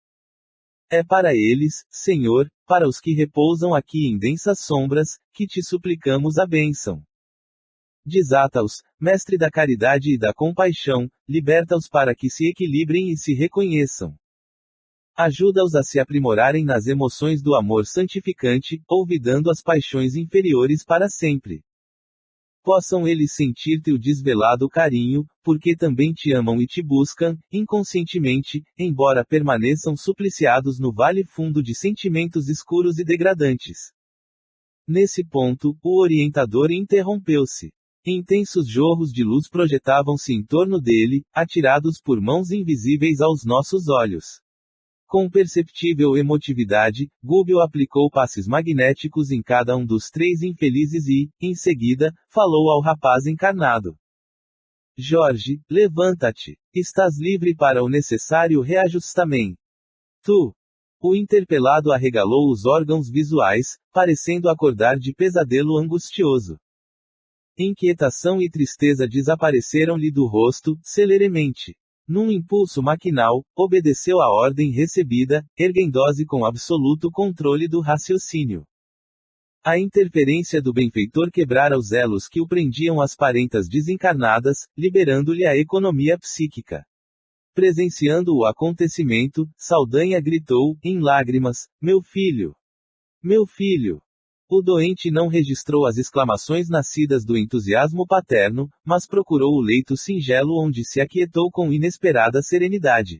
É para eles, Senhor, para os que repousam aqui em densas sombras, que te suplicamos a bênção. Desata-os, mestre da caridade e da compaixão, liberta-os para que se equilibrem e se reconheçam. Ajuda-os a se aprimorarem nas emoções do amor santificante, olvidando as paixões inferiores para sempre. Possam eles sentir teu desvelado carinho, porque também te amam e te buscam, inconscientemente, embora permaneçam supliciados no vale fundo de sentimentos escuros e degradantes. Nesse ponto, o orientador interrompeu-se. Intensos jorros de luz projetavam-se em torno dele, atirados por mãos invisíveis aos nossos olhos. Com perceptível emotividade, Gúbio aplicou passes magnéticos em cada um dos três infelizes e, em seguida, falou ao rapaz encarnado. Jorge, levanta-te. Estás livre para o necessário reajustamento. Tu. O interpelado arregalou os órgãos visuais, parecendo acordar de pesadelo angustioso. Inquietação e tristeza desapareceram-lhe do rosto, celeremente. Num impulso maquinal, obedeceu à ordem recebida, erguendo-se com absoluto controle do raciocínio. A interferência do benfeitor quebrara os elos que o prendiam às parentas desencarnadas, liberando-lhe a economia psíquica. Presenciando o acontecimento, Saldanha gritou, em lágrimas, meu filho! Meu filho! O doente não registrou as exclamações nascidas do entusiasmo paterno, mas procurou o leito singelo onde se aquietou com inesperada serenidade.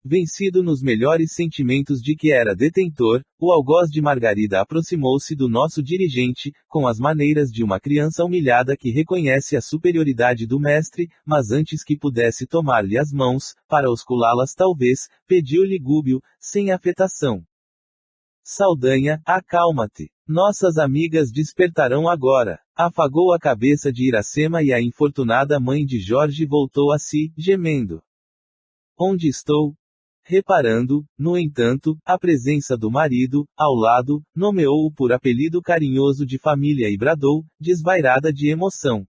Vencido nos melhores sentimentos de que era detentor, o algoz de Margarida aproximou-se do nosso dirigente, com as maneiras de uma criança humilhada que reconhece a superioridade do mestre, mas antes que pudesse tomar-lhe as mãos, para osculá-las talvez, pediu-lhe Gúbio, sem afetação. Saldanha, acalma-te. Nossas amigas despertarão agora. Afagou a cabeça de Iracema e a infortunada mãe de Jorge voltou a si, gemendo. Onde estou? Reparando, no entanto, a presença do marido, ao lado, nomeou-o por apelido carinhoso de família e bradou, desvairada de emoção.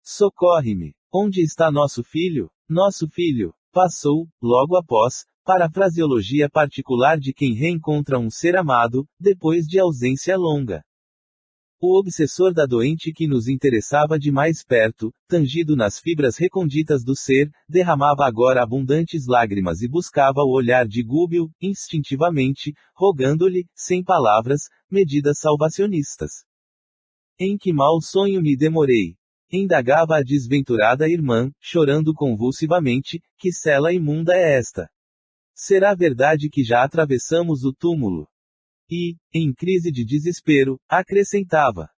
Socorre-me! Onde está nosso filho? Nosso filho! Passou, logo após, para a fraseologia particular de quem reencontra um ser amado, depois de ausência longa. O obsessor da doente que nos interessava de mais perto, tangido nas fibras reconditas do ser, derramava agora abundantes lágrimas e buscava o olhar de Gúbio, instintivamente, rogando-lhe, sem palavras, medidas salvacionistas. Em que mau sonho me demorei? Indagava a desventurada irmã, chorando convulsivamente, que cela imunda é esta? Será verdade que já atravessamos o túmulo? E, em crise de desespero, acrescentava: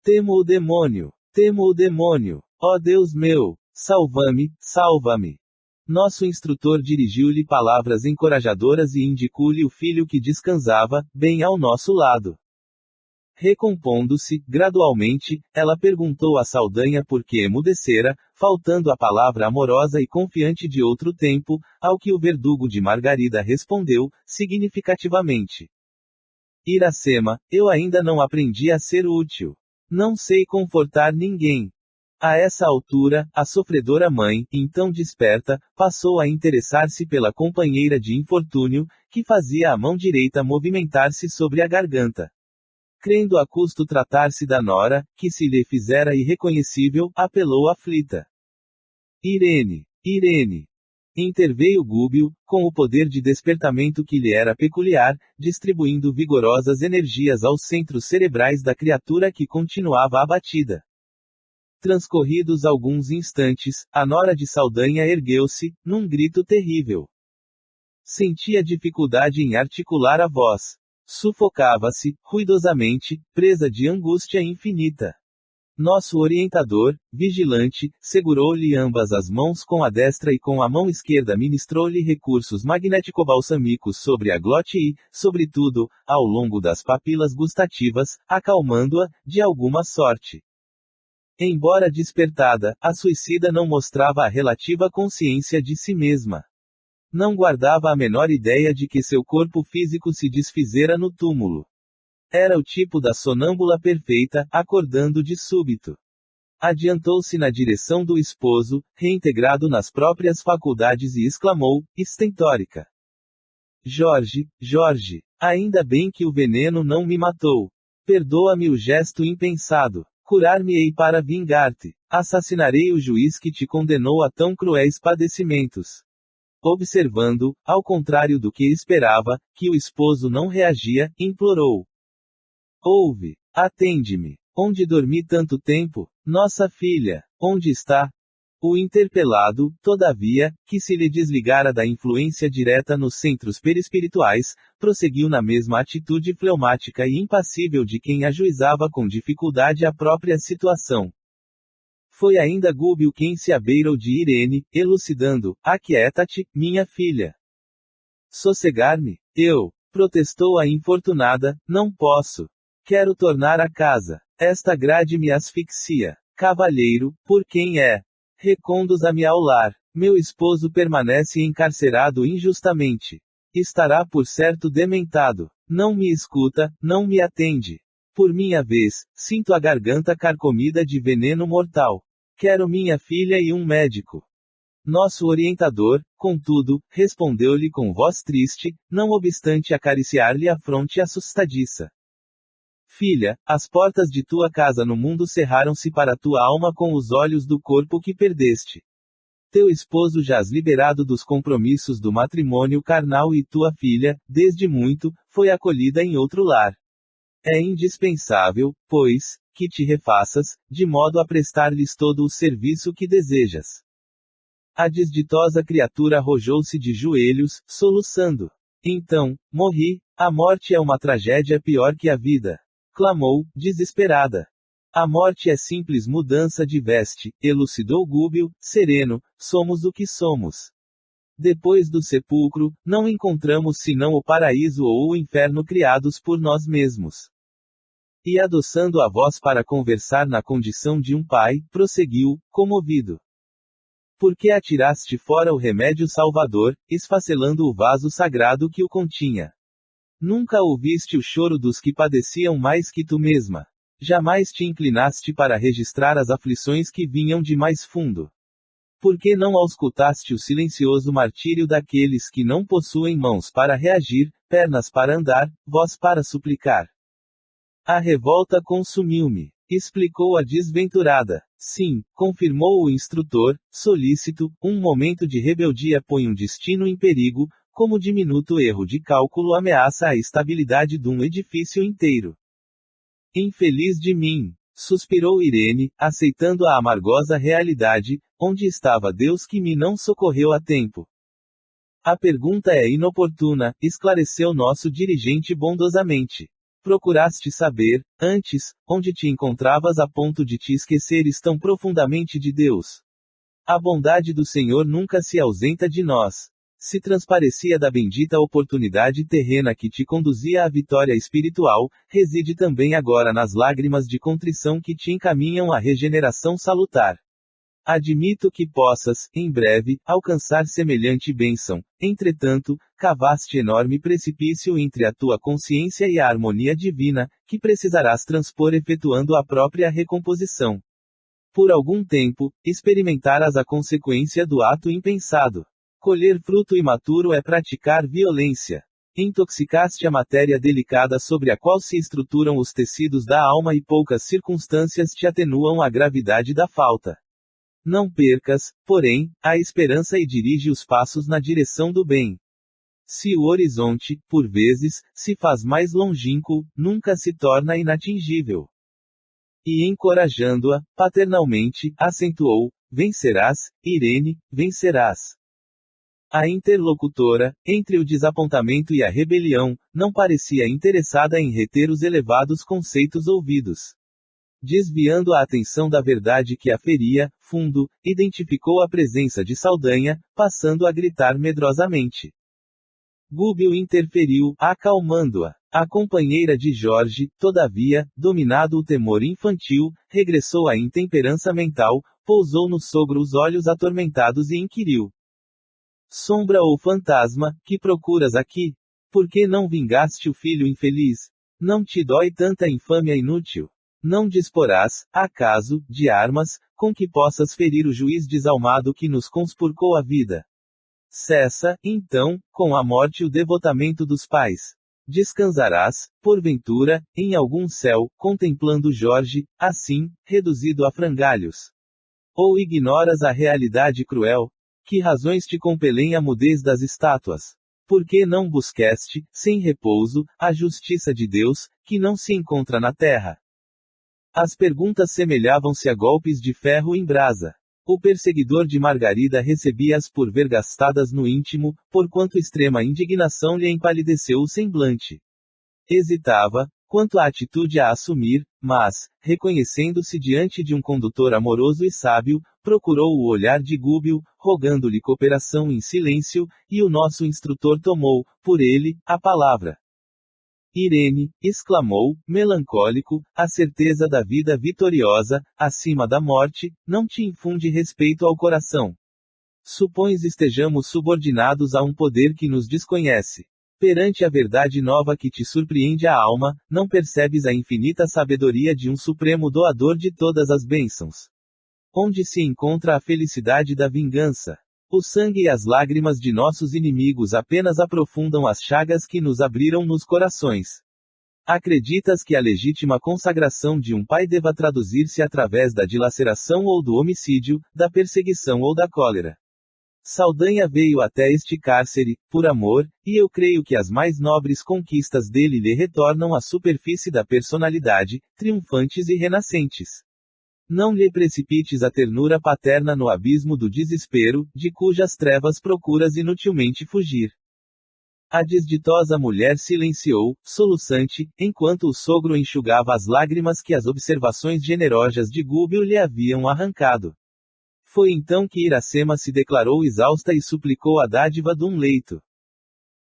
temo o demônio! Temo o demônio! Ó Deus meu! Salva-me, salva-me! Nosso instrutor dirigiu-lhe palavras encorajadoras e indicou-lhe o filho que descansava, bem ao nosso lado. Recompondo-se, gradualmente, ela perguntou a Saldanha por que emudecera, faltando a palavra amorosa e confiante de outro tempo, ao que o verdugo de Margarida respondeu, significativamente. Iracema, eu ainda não aprendi a ser útil. Não sei confortar ninguém. A essa altura, a sofredora mãe, então desperta, passou a interessar-se pela companheira de infortúnio, que fazia a mão direita movimentar-se sobre a garganta. Crendo a custo tratar-se da nora, que se lhe fizera irreconhecível, apelou aflita. Irene! Irene! Interveio Gúbio, com o poder de despertamento que lhe era peculiar, distribuindo vigorosas energias aos centros cerebrais da criatura que continuava abatida. Transcorridos alguns instantes, a nora de Saldanha ergueu-se, num grito terrível. Sentia dificuldade em articular a voz. Sufocava-se, ruidosamente, presa de angústia infinita. Nosso orientador, vigilante, segurou-lhe ambas as mãos com a destra e com a mão esquerda ministrou-lhe recursos magnético-balsâmicos sobre a glote e, sobretudo, ao longo das papilas gustativas, acalmando-a, de alguma sorte. Embora despertada, a suicida não mostrava a relativa consciência de si mesma. Não guardava a menor ideia de que seu corpo físico se desfizera no túmulo. Era o tipo da sonâmbula perfeita, acordando de súbito. Adiantou-se na direção do esposo, reintegrado nas próprias faculdades e exclamou, estentórica: Jorge, Jorge, ainda bem que o veneno não me matou. Perdoa-me o gesto impensado. Curar-me-ei para vingar-te. Assassinarei o juiz que te condenou a tão cruéis padecimentos. Observando, ao contrário do que esperava, que o esposo não reagia, implorou: Ouve, atende-me. Onde dormi tanto tempo? Nossa filha, onde está? O interpelado, todavia, que se lhe desligara da influência direta nos centros perispirituais, prosseguiu na mesma atitude fleumática e impassível de quem ajuizava com dificuldade a própria situação. Foi ainda Gúbio quem se abeirou de Irene, elucidando: Aquieta-te, minha filha. Sossegar-me? Eu, protestou a infortunada, não posso. Quero tornar a casa. Esta grade me asfixia. Cavalheiro, por quem é? Reconduz-me ao lar. Meu esposo permanece encarcerado injustamente. Estará por certo dementado. Não me escuta, não me atende. Por minha vez, sinto a garganta carcomida de veneno mortal. Quero minha filha e um médico. Nosso orientador, contudo, respondeu-lhe com voz triste, não obstante acariciar-lhe a fronte assustadiça. Filha, as portas de tua casa no mundo cerraram-se para tua alma com os olhos do corpo que perdeste. Teu esposo jaz liberado dos compromissos do matrimônio carnal e tua filha, desde muito, foi acolhida em outro lar. É indispensável, pois, que te refaças, de modo a prestar-lhes todo o serviço que desejas. A desditosa criatura arrojou-se de joelhos, soluçando. Então, morri, a morte é uma tragédia pior que a vida. Clamou, desesperada. A morte é simples mudança de veste, elucidou Gúbio, sereno, somos o que somos. Depois do sepulcro, não encontramos senão o paraíso ou o inferno criados por nós mesmos. E adoçando a voz para conversar na condição de um pai, prosseguiu, comovido. Por que atiraste fora o remédio salvador, esfacelando o vaso sagrado que o continha? Nunca ouviste o choro dos que padeciam mais que tu mesma. Jamais te inclinaste para registrar as aflições que vinham de mais fundo. Por que não auscultaste o silencioso martírio daqueles que não possuem mãos para reagir, pernas para andar, voz para suplicar? A revolta consumiu-me, explicou a desventurada. Sim, confirmou o instrutor, solícito, um momento de rebeldia põe um destino em perigo, como diminuto erro de cálculo ameaça a estabilidade de um edifício inteiro. Infeliz de mim, suspirou Irene, aceitando a amargosa realidade, onde estava Deus que me não socorreu a tempo? A pergunta é inoportuna, esclareceu nosso dirigente bondosamente. Procuraste saber, antes, onde te encontravas a ponto de te esqueceres tão profundamente de Deus. A bondade do Senhor nunca se ausenta de nós. Se transparecia da bendita oportunidade terrena que te conduzia à vitória espiritual, reside também agora nas lágrimas de contrição que te encaminham à regeneração salutar. Admito que possas, em breve, alcançar semelhante bênção, entretanto, cavaste enorme precipício entre a tua consciência e a harmonia divina, que precisarás transpor efetuando a própria recomposição. Por algum tempo, experimentarás a consequência do ato impensado. Colher fruto imaturo é praticar violência. Intoxicaste a matéria delicada sobre a qual se estruturam os tecidos da alma e poucas circunstâncias te atenuam a gravidade da falta. Não percas, porém, a esperança e dirige os passos na direção do bem. Se o horizonte, por vezes, se faz mais longínquo, nunca se torna inatingível. E encorajando-a, paternalmente, acentuou: vencerás, Irene, vencerás. A interlocutora, entre o desapontamento e a rebelião, não parecia interessada em reter os elevados conceitos ouvidos. Desviando a atenção da verdade que a feria, fundo, identificou a presença de Saldanha, passando a gritar medrosamente. Gúbio interferiu, acalmando-a. A companheira de Jorge, todavia, dominado o temor infantil, regressou à intemperança mental, pousou no sogro os olhos atormentados e inquiriu: sombra ou fantasma, que procuras aqui? Por que não vingaste o filho infeliz? Não te dói tanta infâmia inútil? Não disporás, acaso, de armas, com que possas ferir o juiz desalmado que nos conspurcou a vida? Cessa, então, com a morte o devotamento dos pais. Descansarás, porventura, em algum céu, contemplando Jorge, assim, reduzido a frangalhos. Ou ignoras a realidade cruel? Que razões te compelem à mudez das estátuas? Por que não buscaste, sem repouso, a justiça de Deus, que não se encontra na terra? As perguntas semelhavam-se a golpes de ferro em brasa. O perseguidor de Margarida recebia-as por vergastadas no íntimo, porquanto extrema indignação lhe empalideceu o semblante. Hesitava, quanto à atitude a assumir, mas, reconhecendo-se diante de um condutor amoroso e sábio, procurou o olhar de Gúbio, rogando-lhe cooperação em silêncio, e o nosso instrutor tomou, por ele, a palavra. Irene, exclamou, melancólico, a certeza da vida vitoriosa, acima da morte, não te infunde respeito ao coração. Supões estejamos subordinados a um poder que nos desconhece. Perante a verdade nova que te surpreende a alma, não percebes a infinita sabedoria de um supremo doador de todas as bênçãos. Onde se encontra a felicidade da vingança? O sangue e as lágrimas de nossos inimigos apenas aprofundam as chagas que nos abriram nos corações. Acreditas que a legítima consagração de um pai deva traduzir-se através da dilaceração ou do homicídio, da perseguição ou da cólera? Saldanha veio até este cárcere, por amor, e eu creio que as mais nobres conquistas dele lhe retornam à superfície da personalidade, triunfantes e renascentes. Não lhe precipites a ternura paterna no abismo do desespero, de cujas trevas procuras inutilmente fugir. A desditosa mulher silenciou, soluçante, enquanto o sogro enxugava as lágrimas que as observações generosas de Gúbio lhe haviam arrancado. Foi então que Iracema se declarou exausta e suplicou a dádiva de um leito.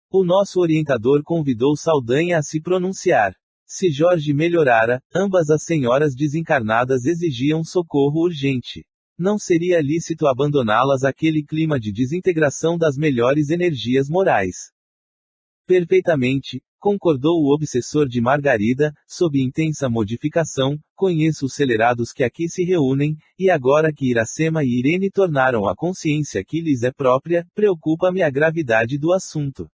O nosso orientador convidou Saldanha a se pronunciar. Se Jorge melhorara, ambas as senhoras desencarnadas exigiam socorro urgente. Não seria lícito abandoná-las àquele clima de desintegração das melhores energias morais. Perfeitamente, concordou o obsessor de Margarida, sob intensa modificação, conheço os celerados que aqui se reúnem, e agora que Iracema e Irene tornaram a consciência que lhes é própria, preocupa-me a gravidade do assunto.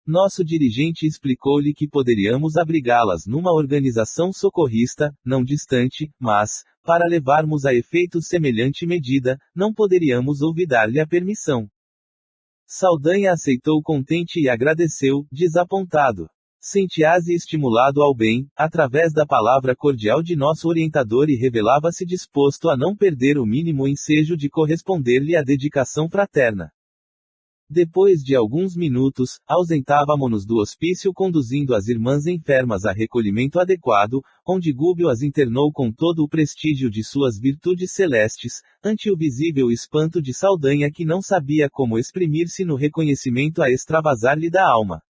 Nosso dirigente explicou-lhe que poderíamos abrigá-las numa organização socorrista, não distante, mas, para levarmos a efeito semelhante medida, não poderíamos olvidar-lhe a permissão. Saldanha aceitou contente e agradeceu, desapontado. Sentia-se estimulado ao bem, através da palavra cordial de nosso orientador e revelava-se disposto a não perder o mínimo ensejo de corresponder-lhe à dedicação fraterna. Depois de alguns minutos, ausentávamo-nos do hospício conduzindo as irmãs enfermas a recolhimento adequado, onde Gúbio as internou com todo o prestígio de suas virtudes celestes, ante o visível espanto de Saldanha que não sabia como exprimir-se no reconhecimento a extravasar-lhe da alma.